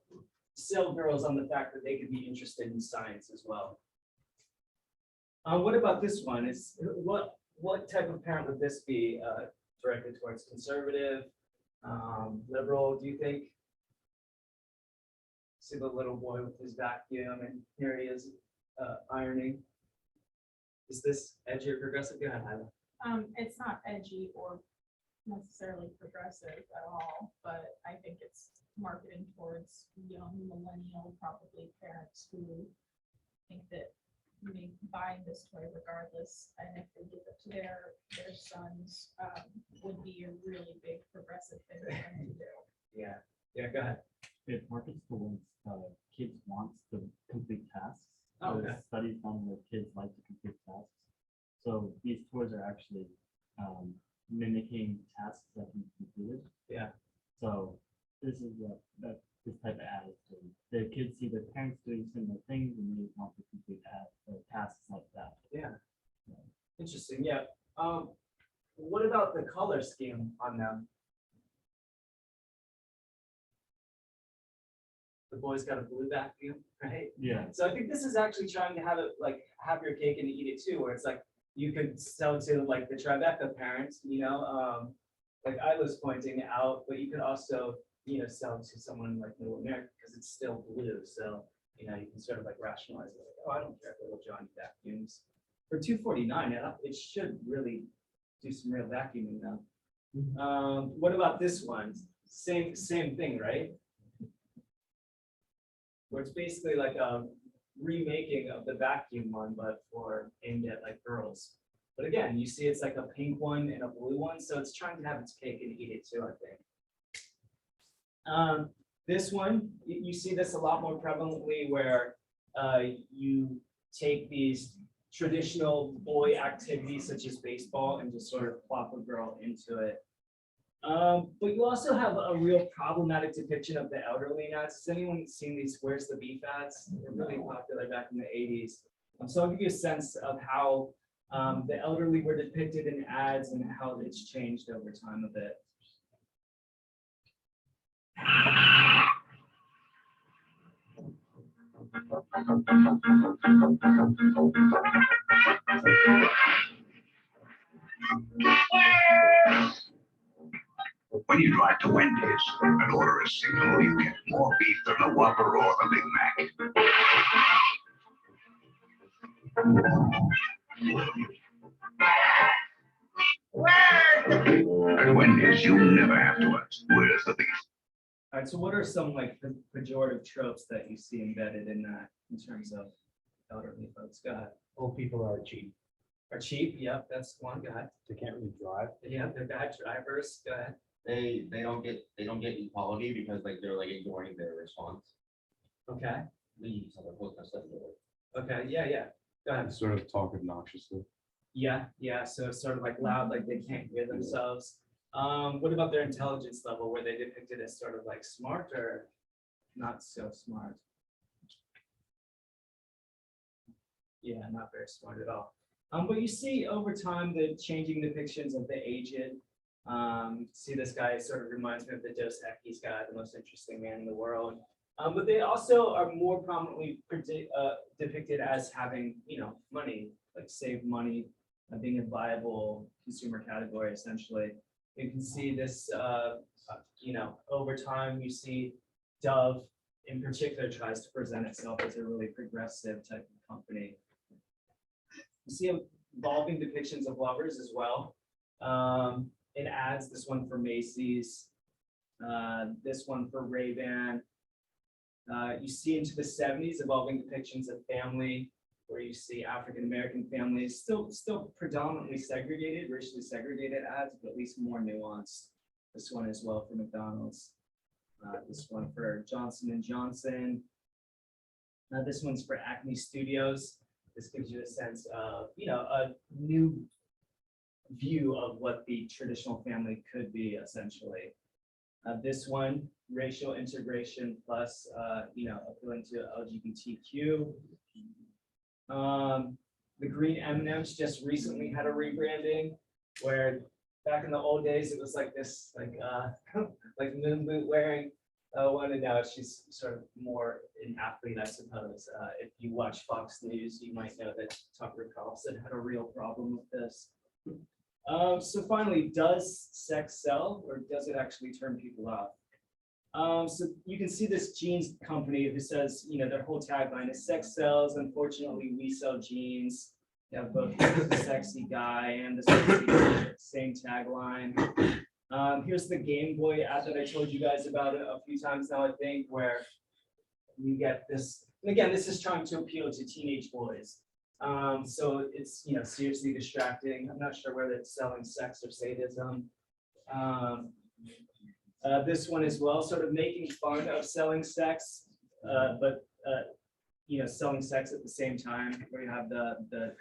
Speaker 1: sell girls on the fact that they could be interested in science as well. What about this one? Is what type of parent would this be directed towards? Conservative, liberal, do you think? See the little boy with his vacuum, and here he is ironing. Is this edgy or progressive? Go ahead, Hyla.
Speaker 15: It's not edgy or necessarily progressive at all, but I think it's marketing towards young millennial, probably parents who think that buying this toy regardless, and if they give it to their sons, would be a really big progressive thing for them to do.
Speaker 1: Yeah, go ahead.
Speaker 12: It markets towards kids wants to complete tasks.
Speaker 1: Oh,
Speaker 12: There's
Speaker 1: okay.
Speaker 12: studies done where kids like to complete tasks. So these toys are actually mimicking tasks that can be completed.
Speaker 1: Yeah.
Speaker 12: So this is what this type of ad is doing. The kids see their parents doing similar things and they want to complete tasks like that.
Speaker 1: Yeah. Interesting. Yeah. What about the color scheme on them? The boy's got a blue vacuum, right?
Speaker 12: Yeah.
Speaker 1: So I think this is actually trying to have it like have your cake and eat it too, where it's like you could sell to like the Tribeca parents, like I was pointing out, but you could also, sell to someone like Middle America because it's still blue. So, you can sort of like rationalize it. Like, oh, I don't care if little Johnny vacuums. For $2.49, it should really do some real vacuuming now. What about this one? Same thing, right? Where it's basically like a remaking of the vacuum one, but for aimed at like girls. But again, you see it's like a pink one and a blue one, so it's trying to have its cake and eat it too, I think. This one, you see this a lot more prevalently where you take these traditional boy activities such as baseball and just sort of plop a girl into it. But you also have a real problematic depiction of the elderly in ads. Has anyone seen these Where's the Beef ads? They're really popular back in the 80s. So I'll give you a sense of how the elderly were depicted in ads and how it's changed over time a bit.
Speaker 3: When you drive to Wendy's and order a single, you get more beef than the Whopper or the Big Mac. At Wendy's, you never have to ask, where's the beef?
Speaker 1: All right, so what are some like pejorative tropes that you see embedded in that in terms of elderly folks? Go ahead.
Speaker 2: Old people are cheap.
Speaker 1: Are cheap? Yep, that's one. Go ahead.
Speaker 5: They can't really drive.
Speaker 1: Yeah, they're bad drivers. Go ahead.
Speaker 6: They don't get equality because like they're like ignoring their response.
Speaker 1: Okay.
Speaker 6: They just have a whole stuff.
Speaker 1: Okay. Yeah. Go ahead.
Speaker 5: Sort of talk obnoxiously.
Speaker 1: Yeah. So it's sort of like loud, like they can't hear themselves. What about their intelligence level? Were they depicted as sort of like smart or not so smart? Yeah, not very smart at all. But you see over time the changing depictions of the aged. See this guy sort of reminds me of the Dos Equis guy, the most interesting man in the world. But they also are more prominently depicted as having, money, like saved money, being a viable consumer category, essentially. You can see this, over time, you see Dove in particular tries to present itself as a really progressive type of company. You see evolving depictions of lovers as well. In ads, this one for Macy's, this one for Ray-Ban. You see into the 70s evolving depictions of family, where you see African-American families still predominantly segregated, racially segregated ads, but at least more nuanced. This one as well for McDonald's. This one for Johnson & Johnson. This one's for Acme Studios. This gives you a sense of, a new view of what the traditional family could be, essentially. This one, racial integration plus, appealing to LGBTQ. The green M&Ms just recently had a rebranding, where back in the old days it was like this, like moon boot wearing one, and now she's sort of more an athlete, I suppose. If you watch Fox News, you might know that Tucker Carlson had a real problem with this. So finally, does sex sell, or does it actually turn people off? So you can see this jeans company who says, their whole tagline is sex sells. Unfortunately, we sell jeans. They have both the sexy guy and the sexy girl, same tagline. Here's the Game Boy ad that I told you guys about a few times now, I think, where you get this, and again, this is trying to appeal to teenage boys. So it's, seriously distracting. I'm not sure whether it's selling sex or sadism. This one as well, sort of making fun of selling sex, but selling sex at the same time, where you have the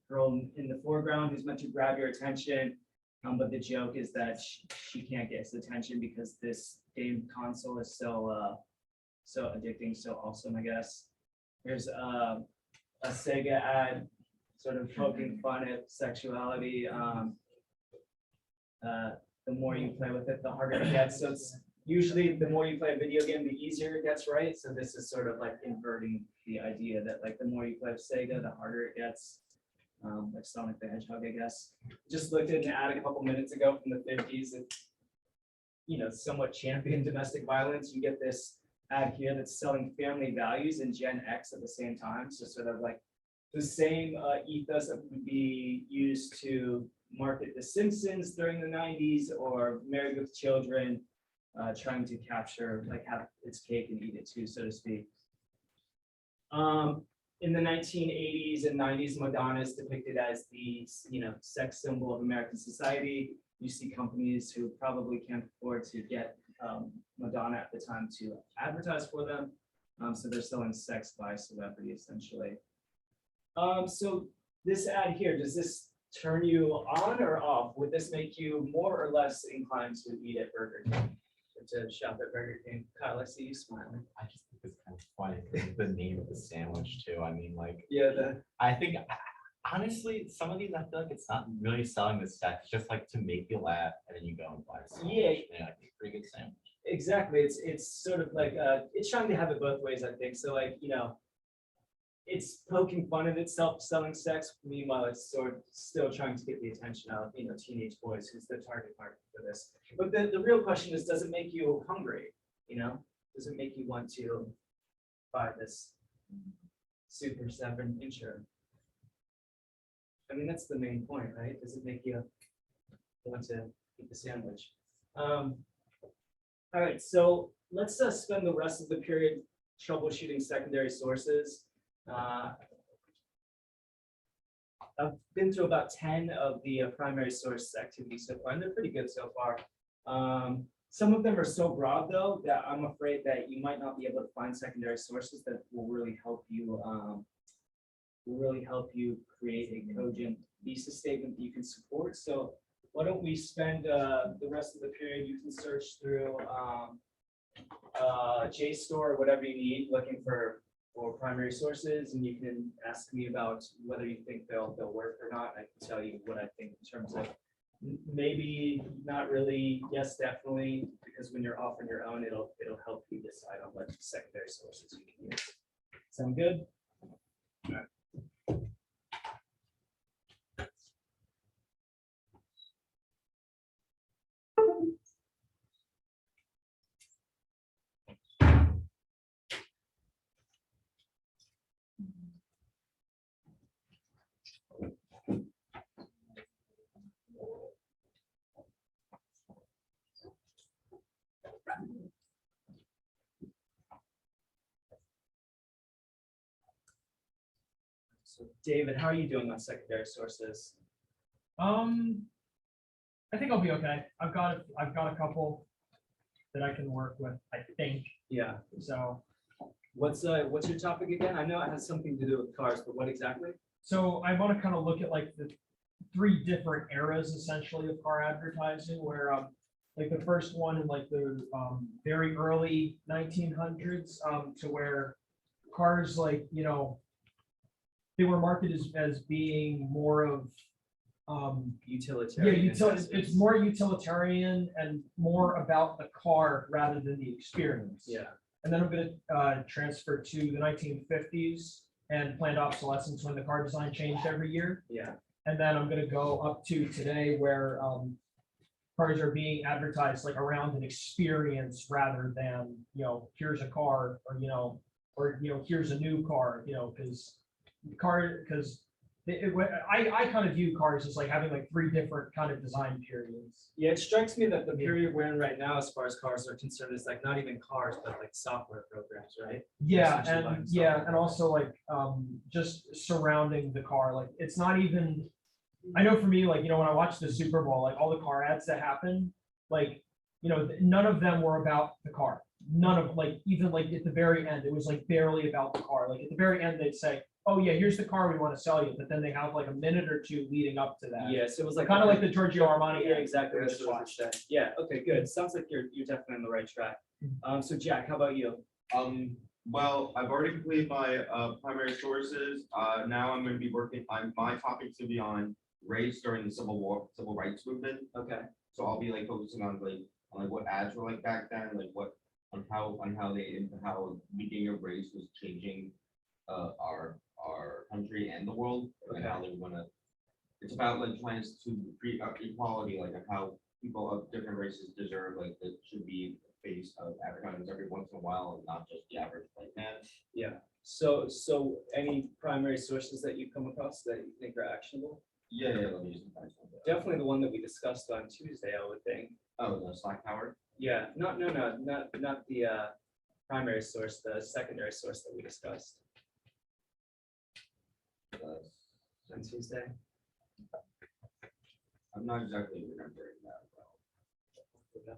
Speaker 1: girl in the foreground who's meant to grab your attention. But the joke is that she can't get his attention because this game console is so addicting, so awesome, I guess. There's a Sega ad sort of poking fun at sexuality. The more you play with it, the harder it gets. So it's usually the more you play a video game, the easier it gets, right? So this is sort of like inverting the idea that like the more you play with Sega, the harder it gets. Like Sonic the Hedgehog, I guess. Just looked at an ad a couple minutes ago from the 50s. It, somewhat championed domestic violence. You get this ad here that's selling family values and Gen X at the same time. So sort of like the same ethos that would be used to market The Simpsons during the 90s or Married with Children, trying to capture, like have its cake and eat it too, so to speak. In the 1980s and 90s, Madonna is depicted as the sex symbol of American society. You see companies who probably can't afford to get Madonna at the time to advertise for them. So they're selling sex by celebrity, essentially. So this ad here, does this turn you on or off? Would this make you more or less inclined to eat at Burger King, or to shop at Burger King? Kyle, I see you smiling.
Speaker 16: I just think it's kind of funny because of the name of the sandwich too. I mean, like,
Speaker 1: Yeah,
Speaker 16: I think honestly, some of these I feel like it's not really selling the sex, it's just like to make you laugh, and then you go and buy a sandwich.
Speaker 1: Yeah.
Speaker 16: And like, pretty good sandwich.
Speaker 1: Exactly. It's sort of like it's trying to have it both ways, I think. So like, it's poking fun at itself selling sex. Meanwhile, it's sort of still trying to get the attention of teenage boys, who's the target market for this. But the real question is, does it make you hungry? Does it make you want to buy this Super 7-incher? I mean, that's the main point, right? Does it make you want to eat the sandwich? All right, so let's spend the rest of the period troubleshooting secondary sources. I've been through about 10 of the primary source activities so far, and they're pretty good so far. Some of them are so broad, though, that I'm afraid that you might not be able to find secondary sources that will really help you create a cogent thesis statement that you can support. So why don't we spend the rest of the period, you can search through JSTOR or whatever you need, looking for primary sources, and you can ask me about whether you think they'll work or not. I can tell you what I think in terms of maybe not really, yes, definitely, because when you're off on your own, it'll help you decide on what secondary sources you can use. Sound good? So David, how are you doing on secondary sources?
Speaker 7: I think I'll be okay. I've got a couple that I can work with, I think.
Speaker 1: Yeah.
Speaker 7: So
Speaker 1: what's your topic again? I know it has something to do with cars, but what exactly?
Speaker 7: So I want to kind of look at like the 3 different eras essentially of car advertising, where like the first one in like the very early 1900s to where cars, like, they were marketed as being more of
Speaker 1: utilitarian.
Speaker 7: It's more utilitarian and more about the car rather than the experience.
Speaker 1: Yeah.
Speaker 7: And then I'm going to transfer to the 1950s and planned obsolescence, when the car design changed every year.
Speaker 1: Yeah.
Speaker 7: And then I'm going to go up to today, where cars are being advertised like around an experience rather than, here's a car, or here's a new car, because I kind of view cars as like having like three different kind of design periods.
Speaker 1: Yeah, it strikes me that the period we're in right now, as far as cars are concerned, is like not even cars, but like software programs, right?
Speaker 7: Yeah,
Speaker 1: Essentially
Speaker 7: and
Speaker 1: buying
Speaker 7: yeah,
Speaker 1: software.
Speaker 7: and also like just surrounding the car, like it's not even. I know for me, like when I watched the Super Bowl, like all the car ads that happened, like none of them were about the car. None of like even like at the very end, it was like barely about the car. Like at the very end, they'd say, "Oh yeah, here's the car we want to sell you," but then they have like a minute or two leading up to that.
Speaker 1: Yes, it was like
Speaker 7: Kind of like the Giorgio Armani.
Speaker 1: Yeah,
Speaker 7: ad
Speaker 1: exactly.
Speaker 7: we
Speaker 1: That's
Speaker 7: just
Speaker 1: what I was
Speaker 7: watched.
Speaker 1: saying. Yeah, okay, good. Sounds like you're definitely on the right track. So Jack, how about you?
Speaker 6: Well, I've already completed my primary sources. Now I'm gonna be working on my topics to be on race during the civil rights movement.
Speaker 1: Okay.
Speaker 6: So I'll be like focusing on like what ads were like back then, like how the beginning of race was changing our country and the world, and how they wanna. It's about like trying to create equality, like of how people of different races deserve like that should be the face of advertisers every once in a while, and not just the average white man.
Speaker 1: Yeah. So any primary sources that you come across that you think are actionable?
Speaker 6: Yeah, let me use some.
Speaker 1: Definitely the one that we discussed on Tuesday, I would think.
Speaker 6: Oh, the Slack Tower?
Speaker 1: Yeah, not the primary source, the secondary source that we discussed on Tuesday.
Speaker 6: I'm not exactly remembering that well. Okay.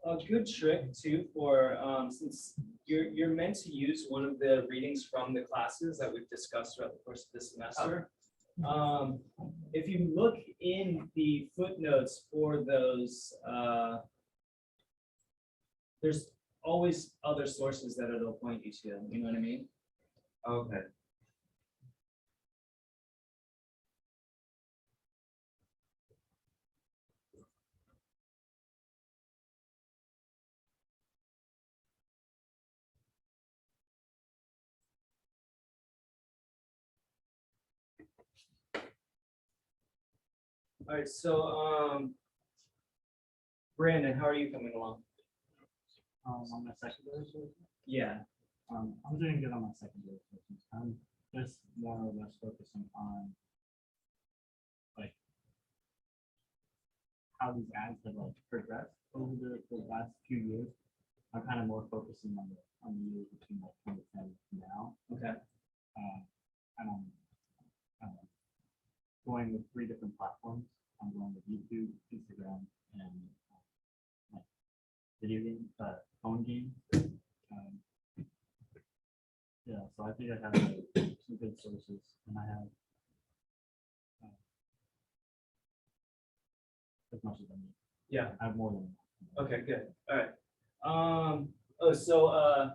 Speaker 1: A good trick too for since you're meant to use one of the readings from the classes that we've discussed throughout the course of this semester. If you look in the footnotes for those, there's always other sources that it'll point you to. You know what I mean?
Speaker 6: Okay.
Speaker 1: All right, so Brandon, how are you coming along?
Speaker 12: On my secondary sources,
Speaker 1: Yeah.
Speaker 12: I'm doing good on my secondary sources. I'm just more or less focusing on like how these ads have like progressed over the last few years. I'm kind of more focusing on the years between like 2010 and now.
Speaker 1: Okay.
Speaker 12: And I'm going with 3 different platforms. I'm going with YouTube, Instagram, and like video games, phone games. Yeah, so I think I have some good sources, and I have as much as I need.
Speaker 1: Yeah.
Speaker 12: I have more than enough.
Speaker 1: Okay, good. All right. Oh, so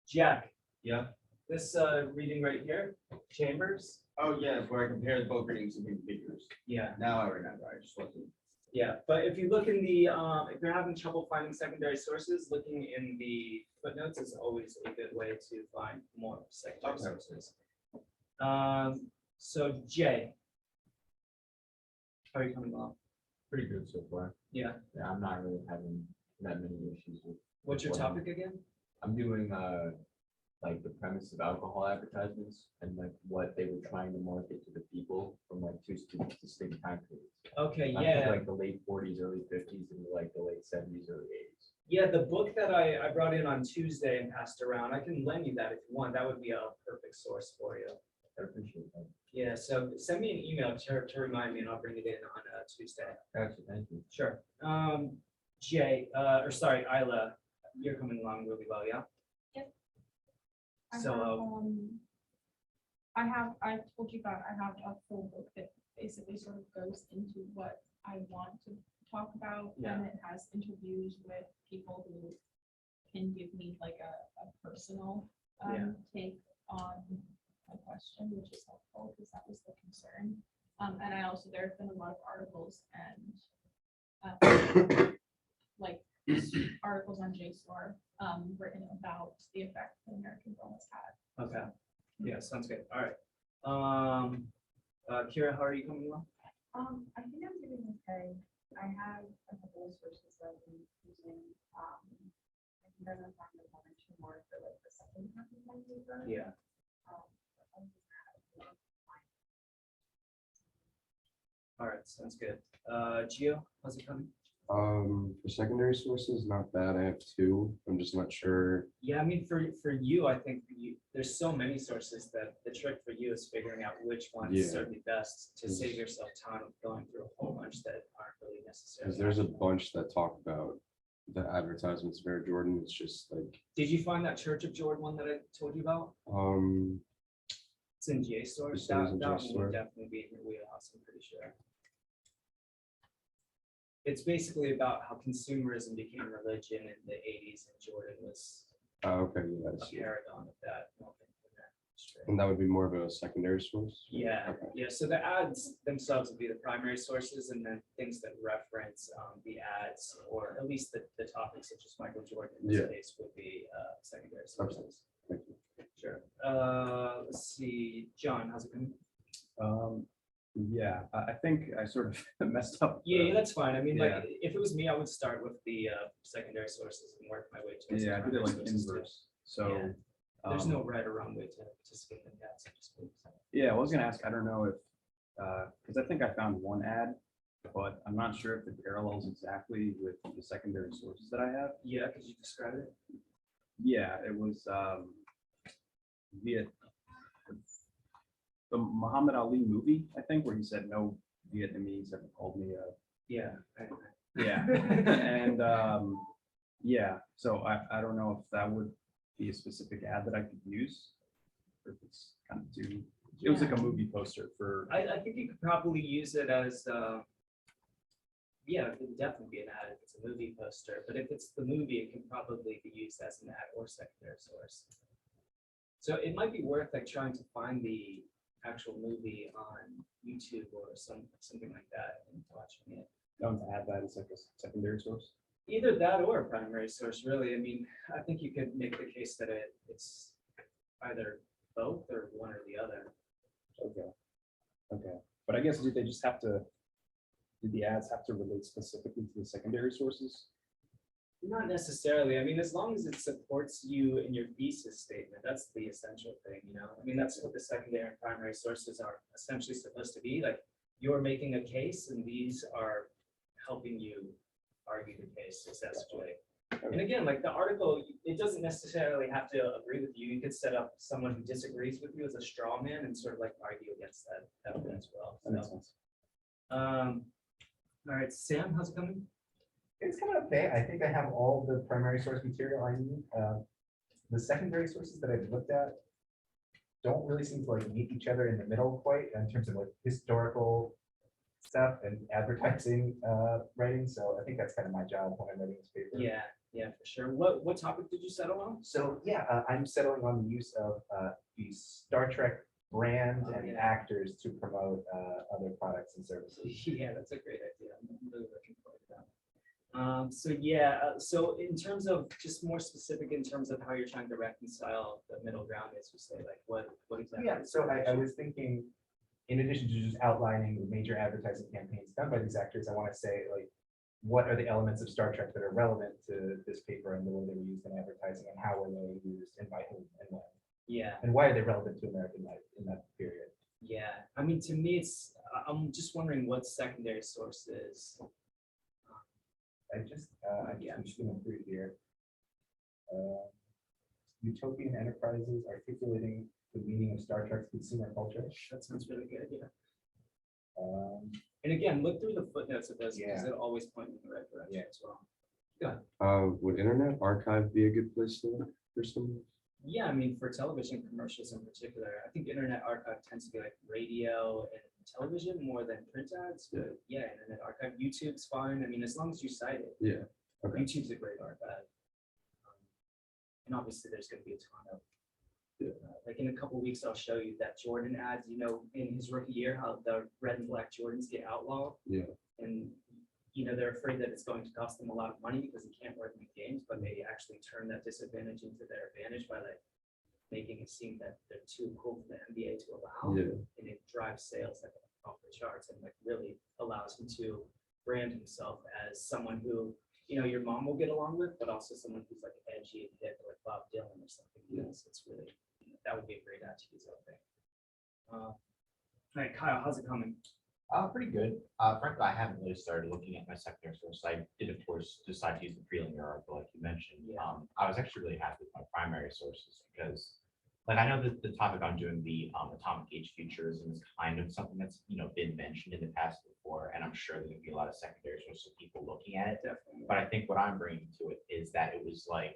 Speaker 1: Jack.
Speaker 6: Yeah.
Speaker 1: This reading right here, Chambers.
Speaker 6: Oh yeah, where I compared both readings and figures.
Speaker 1: Yeah.
Speaker 6: Now I remember. I just wasn't.
Speaker 1: Yeah, but if you look in the, if you're having trouble finding secondary sources, looking in the footnotes is always a good way to find more secondary sources. So Jay, how are you coming along?
Speaker 17: Pretty good so far.
Speaker 1: Yeah.
Speaker 17: Yeah, I'm not really having that many issues with.
Speaker 1: What's your
Speaker 17: what
Speaker 1: topic again?
Speaker 17: I'm doing like the premise of alcohol advertisements and like what they were trying to market to the people from like 2 distinct time periods.
Speaker 1: Okay,
Speaker 17: I
Speaker 1: yeah.
Speaker 17: think like the late 40s, early 50s, and like the late 70s, early 80s.
Speaker 1: Yeah, the book that I brought in on Tuesday and passed around, I can lend you that if you want. That would be a perfect source for you.
Speaker 17: I appreciate that.
Speaker 1: Yeah, so send me an email to remind me and I'll bring it in on Tuesday.
Speaker 17: Gotcha, thank you.
Speaker 1: Sure. Jay, or sorry, Isla, you're coming along really well, yeah?
Speaker 15: Yep. I
Speaker 1: So,
Speaker 15: have, I told you that I have a full book that basically sort of goes into what I want to talk about.
Speaker 1: Yeah.
Speaker 15: And it has interviews with people who can give me like a personal
Speaker 1: Yeah.
Speaker 15: take on a question, which is helpful because that was the concern. And I also, there have been a lot of articles and like articles on JSTOR written about the effect that American Girl has had.
Speaker 1: Okay. Yeah, sounds good. All right. Kira, how are you coming along?
Speaker 18: I think I'm doing okay. I have a couple of sources that I've been using. I think I'm gonna find one or two more for like the second half of my paper.
Speaker 1: Yeah. All right, sounds good. Gio, how's it coming?
Speaker 5: For secondary sources, not bad. I have two. I'm just not sure.
Speaker 1: Yeah, I mean, for you, I think there's so many sources that the trick for you is figuring out which ones
Speaker 5: Yeah.
Speaker 1: are the best to save yourself time of going through a whole bunch that aren't really necessary.
Speaker 5: Because there's a bunch that talk about the advertisements for Air Jordan. It's just like,
Speaker 1: Did you find that Church of Jordan one that I told you about? It's in JSTOR.
Speaker 5: It says
Speaker 1: That
Speaker 5: in
Speaker 1: one
Speaker 5: JSTOR.
Speaker 1: would definitely be in your wheelhouse, I'm pretty sure. It's basically about how consumerism became religion in the 80s, and Jordan was
Speaker 5: okay, yeah, I
Speaker 1: a
Speaker 5: see.
Speaker 1: paragon of that.
Speaker 5: And that would be more of a secondary source.
Speaker 1: Yeah,
Speaker 5: Okay.
Speaker 1: yeah. So the ads themselves would be the primary sources, and then things that reference the ads, or at least the topics such as Michael Jordan in this
Speaker 5: Yeah.
Speaker 1: case, would be secondary
Speaker 5: Okay.
Speaker 1: sources.
Speaker 5: Thank you.
Speaker 1: Sure. Let's see, John, how's it going?
Speaker 19: Yeah, I think I sort of messed up.
Speaker 1: Yeah, that's fine. I mean,
Speaker 19: yeah.
Speaker 1: like, if it was me, I would start with the secondary sources and work my way to. the
Speaker 19: Yeah, I did it
Speaker 1: primary
Speaker 19: like
Speaker 1: sources too.
Speaker 19: inverse. So
Speaker 1: Yeah. There's no right or wrong way to skin the cat, so to speak.
Speaker 19: yeah, I was gonna ask, I don't know if, because I think I found one ad, but I'm not sure if it parallels exactly with the secondary sources that I have.
Speaker 1: Yeah, could you describe it?
Speaker 19: Yeah, it was via the Muhammad Ali movie, I think, where he said no Vietnamese ever called me a.
Speaker 1: Yeah.
Speaker 19: Yeah, and yeah, so I don't know if that would be a specific ad that I could use, or if it's kind of too. It was like a movie poster for.
Speaker 1: I think you could probably use it as, yeah, it would definitely be an ad if it's a movie poster, but if it's the movie, it can probably be used as an ad or secondary source. So it might be worth like trying to find the actual movie on YouTube or something like that and watching it.
Speaker 19: Don't add that as like a secondary source.
Speaker 1: Either that or a primary source, really. I mean, I think you could make the case that it's either both or one or the other.
Speaker 19: Okay. Okay, but I guess do they just have to? Do the ads have to relate specifically to the secondary sources?
Speaker 1: Not necessarily. I mean, as long as it supports you in your thesis statement, that's the essential thing, you know? I mean, that's what the secondary and primary sources are essentially supposed to be. Like, you're making a case, and these are helping you argue the case successfully. And again, like the article, it doesn't necessarily have to agree with you. You could set up someone who disagrees with you as a straw man and sort of like argue against that one as well.
Speaker 19: That makes sense.
Speaker 1: All right, Sam, how's it coming?
Speaker 2: It's kind of okay. I think I have all the primary source material I need. The secondary sources that I've looked at don't really seem to like meet each other in the middle quite in terms of like historical stuff and advertising writing. So I think that's kind of my job when I'm writing this paper.
Speaker 1: Yeah, yeah, for sure. What topic did you settle on?
Speaker 2: So yeah, I'm settling on the use of the Star Trek brand and actors to promote other products and services.
Speaker 1: Yeah, that's a great idea. I'm really looking forward to that. So yeah, so in terms of just more specific in terms of how you're trying to reconcile the middle ground, as you say, like what exactly?
Speaker 2: Yeah, so I was thinking, in addition to just outlining the major advertising campaigns done by these actors, I want to say like, what are the elements of Star Trek that are relevant to this paper and the way they were used in advertising, and how were they used and by whom and when?
Speaker 1: Yeah.
Speaker 2: And why are they relevant to American life in that period?
Speaker 1: Yeah, I mean, to me, I'm just wondering what secondary source is.
Speaker 2: I'm just going through here. Utopian enterprises articulating the meaning of Star Trek's consumer culture.
Speaker 1: That sounds really good, yeah. And again, look through the footnotes of those because it'll always point in the right direction as well. Go ahead.
Speaker 5: Would Internet Archive be a good place to look for some?
Speaker 1: Yeah, I mean, for television commercials in particular, I think Internet Archive tends to be like radio and television more than print ads, but yeah, Internet Archive, YouTube's fine. I mean, as long as you cite it.
Speaker 5: Yeah. Okay.
Speaker 1: YouTube's a great archive. And obviously there's gonna be a ton of, like in a couple weeks, I'll show you that Jordan ads, you know, in his rookie year, how the red and black Jordans get outlawed.
Speaker 5: Yeah.
Speaker 1: And, you know, they're afraid that it's going to cost them a lot of money because they can't wear them in games, but they actually turn that disadvantage into their advantage by like making it seem that they're too cool for the NBA to allow.
Speaker 5: Yeah.
Speaker 1: And it drives sales like off the charts and like really allows him to brand himself as someone who, you know, your mom will get along with, but also someone who's like edgy and hip, like Bob Dylan or something. You know, so it's really, that would be a great ad to use, I think. All right, Kyle, how's it coming?
Speaker 16: Pretty good. Frankly, I haven't really started looking at my secondary sources. I did, of course, decide to use the Prelinger article, like you mentioned. I was actually really happy with my primary sources because, like, I know that the topic I'm doing, the atomic age futurism, is kind of something that's, you know, been mentioned in the past before, and I'm sure there's gonna be a lot of secondary sources of people looking at it.
Speaker 1: Definitely.
Speaker 16: But I think what I'm bringing to it is that it was like,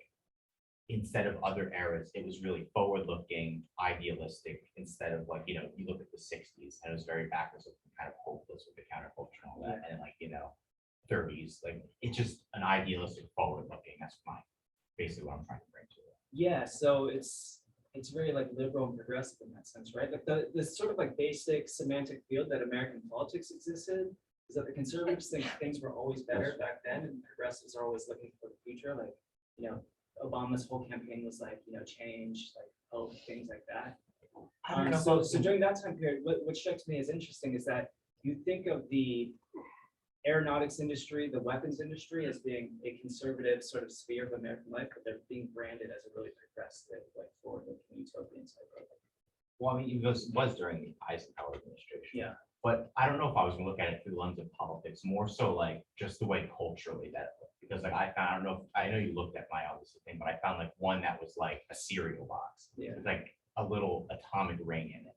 Speaker 16: instead of other eras, it was really forward-looking, idealistic, instead of like, you know, you look at the 60s and it was very backwards, looking, kind of hopeless with the counterculture and all that, and like, you know, 30s, like it's just an idealistic forward-looking. That's basically what I'm trying to bring to it.
Speaker 1: Yeah, so it's very like liberal and progressive in that sense, right? Like the sort of like basic semantic field that American politics existed is that the conservatives think things were always better back then, and progressives are always looking for the future. Like, you know, Obama's whole campaign was like, you know, change, like hope, things like that. So during that time period, what strikes me as interesting is that you think of the aeronautics industry, the weapons industry, as being a conservative sort of sphere of American life, but they're being branded as a really progressive, like forward-looking utopian type of.
Speaker 16: Well, I mean, it was during the Eisenhower administration.
Speaker 1: Yeah.
Speaker 16: But I don't know if I was gonna look at it through the lens of politics, more so like just the way culturally that it looked. Because like I don't know, I know you looked at my obviously thing, but I found like one that was like a cereal box.
Speaker 1: Yeah.
Speaker 16: With like a little atomic ring in it.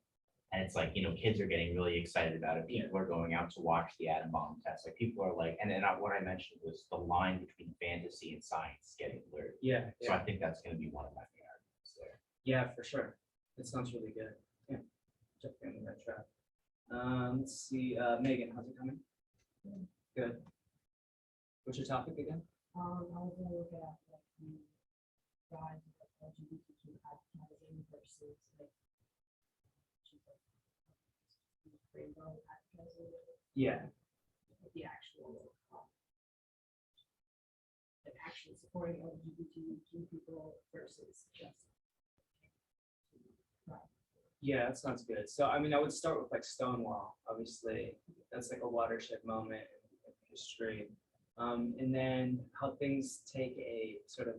Speaker 16: And it's like, you know, kids are getting really excited about it. People are going out to watch the atom bomb test. Like people are like, and then what I mentioned was the line between fantasy and science getting blurred.
Speaker 1: Yeah.
Speaker 16: So I think that's gonna be one of my main arguments there.
Speaker 1: Yeah, for sure. That sounds really good. Yeah, definitely on the right track. Let's see, Megan, how's it coming? Good. What's your topic again?
Speaker 18: I was gonna look at like the rise of LGBTQ advertising versus like rainbow advertising.
Speaker 1: Yeah.
Speaker 18: The actual like actually supporting LGBTQ people versus just.
Speaker 1: Yeah, that sounds good. So, I mean, I would start with like Stonewall, obviously. That's like a watershed moment in history. And then how things take a sort of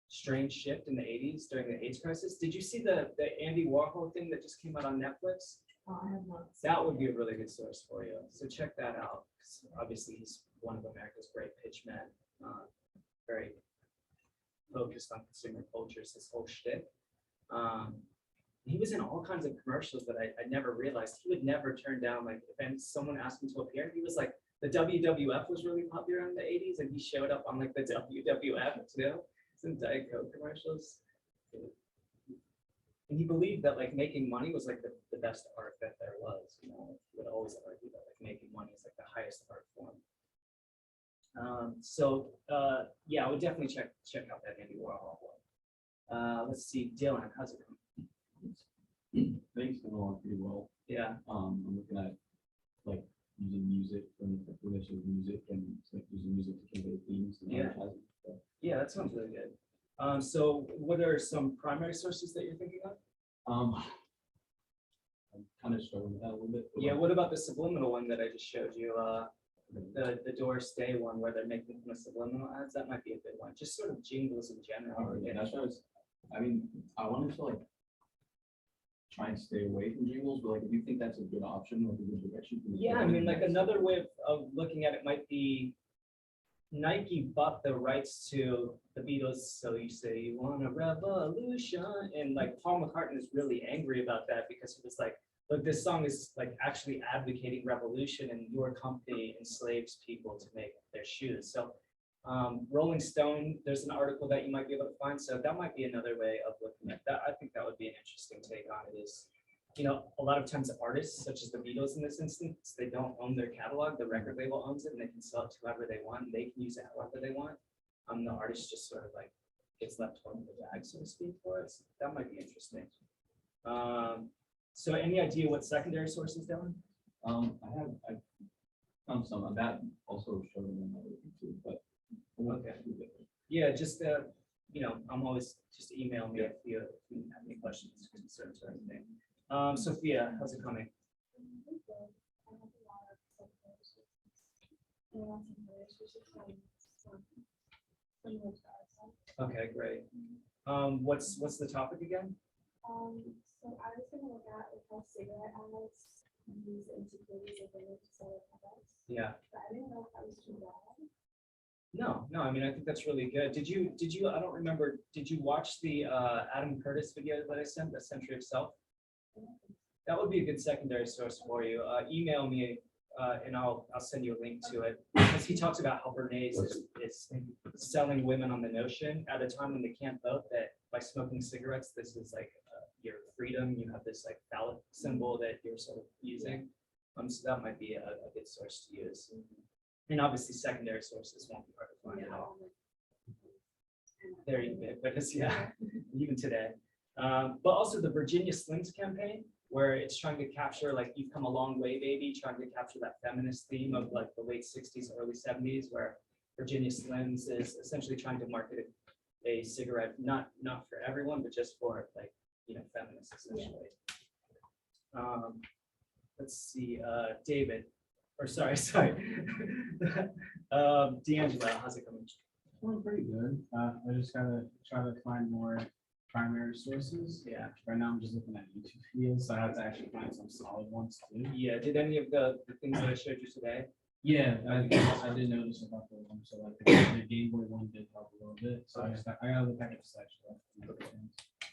Speaker 1: strange shift in the 80s during the AIDS crisis. Did you see the Andy Warhol thing that just came out on Netflix?
Speaker 18: I have not.
Speaker 1: That would be a really good source for you. So check that out. 'Cause obviously, he's one of America's great pitchmen, very focused on consumer culture, it's his whole shtick. He was in all kinds of commercials that I never realized. He would never turn down, like, if someone asked him to appear, he was like, the WWF was really popular in the 80s, and he showed up on like the WWF too, some Diet Coke commercials. And he believed that like making money was like the best art that there was, you know, he would always argue that like making money is like the highest art form. Yeah, I would definitely check out that Andy Warhol one. Let's see, Dylan, how's it going?
Speaker 5: Things going along pretty well.
Speaker 1: Yeah.
Speaker 5: I'm looking at like using music and definition of music and like using music to convey themes. And
Speaker 1: Yeah.
Speaker 5: advertising. So,
Speaker 1: Yeah, that sounds really good. So what are some primary sources that you're thinking of?
Speaker 5: I'm kind of struggling with that a little bit. but,
Speaker 1: Yeah, what about the subliminal one that I just showed you? The Doris Day one where they're making the subliminal ads, that might be a good one. Just sort of jingles in general.
Speaker 5: yeah, that's what I mean, I wanted to like try and stay away from jingles, but like if you think that's a good option, like a good direction. for the
Speaker 1: Yeah, I
Speaker 5: brand,
Speaker 1: mean, like
Speaker 5: that's-
Speaker 1: another way of looking at it might be Nike bought the rights to the Beatles, so you say you want a revolution, and like Paul McCartney is really angry about that because he was like, look, this song is like actually advocating revolution, and your company enslaves people to make their shoes. So Rolling Stone, there's an article that you might be able to find, so that might be another way of looking at that. I think that would be an interesting take on it is, you know, a lot of times artists, such as the Beatles in this instance, they don't own their catalog, the record label owns it, and they can sell it to whoever they want, they can use it however they want. The artist just sort of like gets left holding the bag, so to speak, for it. So that might be interesting. So any idea what secondary sources, Dylan?
Speaker 5: I found some of that also showed them on other YouTube, but.
Speaker 1: Okay. Yeah, just, you know, I'm always, just email me if you have any questions, concerns or anything. Sophia, how's it coming? Okay, great. What's the topic again?
Speaker 18: So I was gonna look at like how cigarette ads use insecurities of women to sell their products.
Speaker 1: Yeah.
Speaker 18: But I didn't know if that was too bad.
Speaker 1: No, I mean, I think that's really good. Did you, I don't remember, did you watch the Adam Curtis video that I sent, The Century of Self? That would be a good secondary source for you. Email me and I'll send you a link to it. Because he talks about how Bernays is selling women on the notion at a time when they can't vote, that by smoking cigarettes, this is like your freedom. You have this like ballot symbol that you're sort of using. So that might be a good source to use. And obviously secondary sources won't be hard to find at all. There you go, but it's, yeah, even today. But also the Virginia Slims campaign, where it's trying to capture, like, you've come a long way, baby, trying to capture that feminist theme of like the late 60s, early 70s, where Virginia Slims is essentially trying to market a cigarette, not for everyone, but just for like, you know, feminists essentially. Let's see, David. Or sorry. D'Angelo, how's it coming?
Speaker 12: Going pretty good. I just gotta try to find more primary sources.
Speaker 1: Yeah.
Speaker 12: Right now I'm just looking at YouTube videos, so I have to actually find some solid ones too.
Speaker 1: Yeah. Did any of the things that I showed you today?
Speaker 12: Yeah, I did notice about the one. So like the Game Boy one did help a little bit. So I gotta look at the section.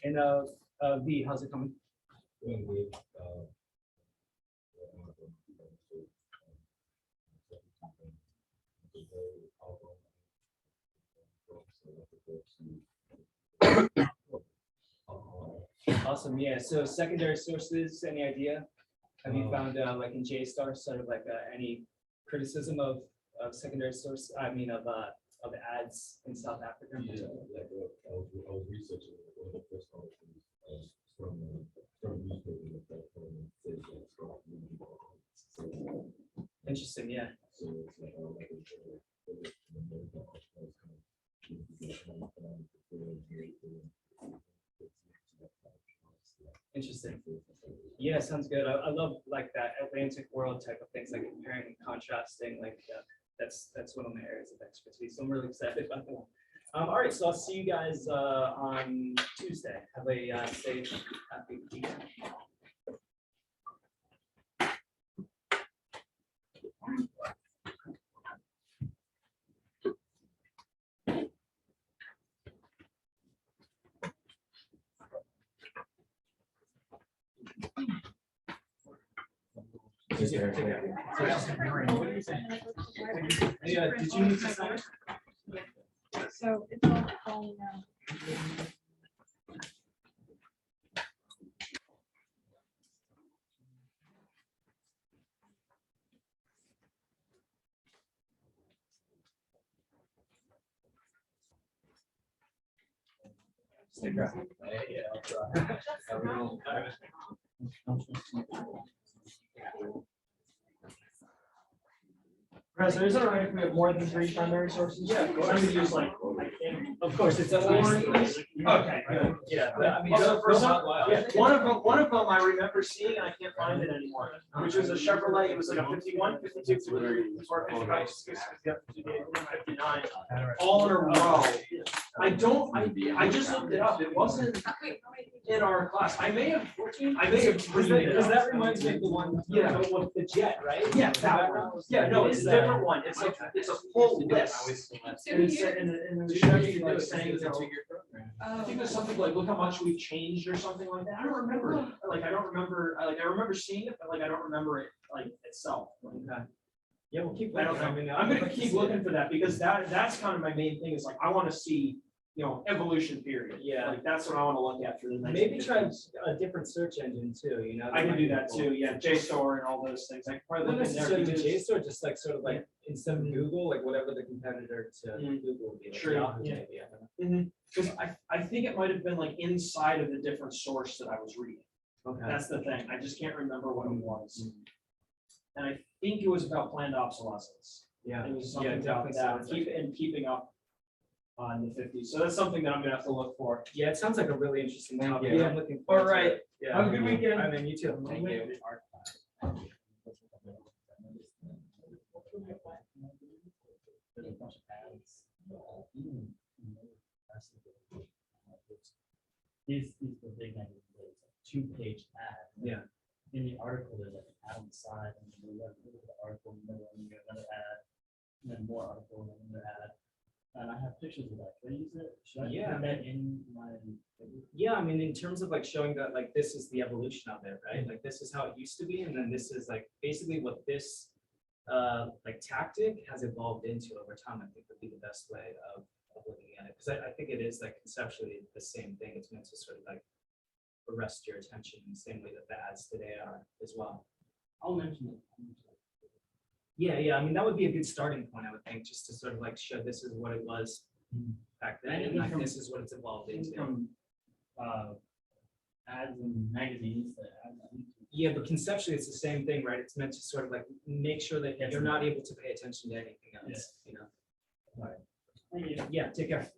Speaker 1: And V, how's it coming? Awesome. Yeah. So secondary sources, any idea? Have you found like in JSTAR sort of like any criticism of secondary source? I mean of ads in South Africa?
Speaker 20: Yeah, like I was researching one of the first articles from newspapers that says that
Speaker 1: interesting. Yeah.
Speaker 20: So it's like
Speaker 1: Interesting. Yeah, sounds good. I love like that Atlantic world type of things, like comparing and contrasting. Like that's one of my areas of expertise. So I'm really excited about that. All right, so I'll see you guys on Tuesday. Have a safe, happy weekend.
Speaker 7: Yeah,
Speaker 1: did you need to sign?
Speaker 18: So it's all falling out.
Speaker 1: Stick around. Yeah, I'll try.
Speaker 7: Professor, is it all right if we have more than 3 primary sources?
Speaker 1: Yeah, of course.
Speaker 7: I'm gonna use like,
Speaker 1: Of course, it's at least.
Speaker 7: Okay, good.
Speaker 1: Yeah. I mean,
Speaker 7: Also, for some,
Speaker 1: yeah,
Speaker 7: one of them I remember seeing, and I can't find it anymore, which was a Chevrolet. It was like a 51, 52, 54, 55, 56, 57, 58, 59, all in a row. I just looked it up. It wasn't in our class. I may have reading it.
Speaker 1: Because that reminds me of the one,
Speaker 7: Yeah.
Speaker 1: with the jet, right?
Speaker 7: Yeah, that one. Yeah, no, it's a different one. It's like, it's a full list. And it's, and the Chevy like saying, I think it's something like, look how much we've changed or something like that. I don't remember. Like, I remember seeing it, but like, I don't remember it like itself. Like, Yeah, we'll keep
Speaker 1: I don't
Speaker 7: looking.
Speaker 1: know.
Speaker 7: I mean,
Speaker 1: I'm gonna
Speaker 7: keep looking for that because that's kind of my main thing is like, I want to see, evolution period.
Speaker 1: Yeah.
Speaker 7: Like, that's what I want to look at for the next.
Speaker 1: Maybe try a different search engine too,
Speaker 7: I can do that too, yeah, JSTOR and all those things. I can probably
Speaker 1: Not
Speaker 7: look in there.
Speaker 1: necessarily
Speaker 7: because-
Speaker 1: JSTOR, just like sort of like instead of Google, like whatever the competitor to Google would be. Like
Speaker 7: True,
Speaker 1: Yahoo
Speaker 7: yeah.
Speaker 1: maybe, I don't know.
Speaker 7: Because I think it might have been like inside of the different source that I was reading.
Speaker 1: Okay.
Speaker 7: That's the thing. I just can't remember what it was. And I think it was about planned obsolescence.
Speaker 1: Yeah.
Speaker 7: It was
Speaker 1: Yeah,
Speaker 7: something about
Speaker 1: definitely
Speaker 7: that, keeping up on the 50s. So that's something that I'm gonna have to look for.
Speaker 1: Yeah, it sounds like a really interesting topic.
Speaker 7: you.
Speaker 1: I'm looking
Speaker 7: All
Speaker 1: forward to
Speaker 7: right.
Speaker 1: it. Yeah.
Speaker 7: Have a good weekend.
Speaker 1: I mean, you too. Thank you.
Speaker 12: There's a bunch of ads. These the big magazines, it's a 2-page ad.
Speaker 1: Yeah.
Speaker 12: In the article, there's like an ad on the side, and then you look at the article, and then you get another ad, and then more article, and then another ad. And I have pictures of that. Can I use it? Should I
Speaker 1: Yeah.
Speaker 12: put that in my?
Speaker 1: Yeah, I mean, in terms of like showing that like this is the evolution of it, right? Like this is how it used to be, and then this is like basically what this like tactic has evolved into over time. I think would be the best way of looking at it, because I think it is like conceptually the same thing. It's meant to sort of like arrest your attention in the same way that the ads today are as well.
Speaker 12: I'll mention it.
Speaker 1: Yeah, I mean, that would be a good starting point, I would think, just to sort of like show this is what it was back then, and
Speaker 12: Anything
Speaker 1: like
Speaker 12: from-
Speaker 1: this is what it's evolved into.
Speaker 12: From ads in magazines that ads on YouTube.
Speaker 1: Yeah, but conceptually, it's the same thing, right? It's meant to sort of like make sure that
Speaker 12: Yes.
Speaker 1: you're not able to pay attention to anything else, you know?
Speaker 12: All right. Thank you.
Speaker 1: Yeah, take care.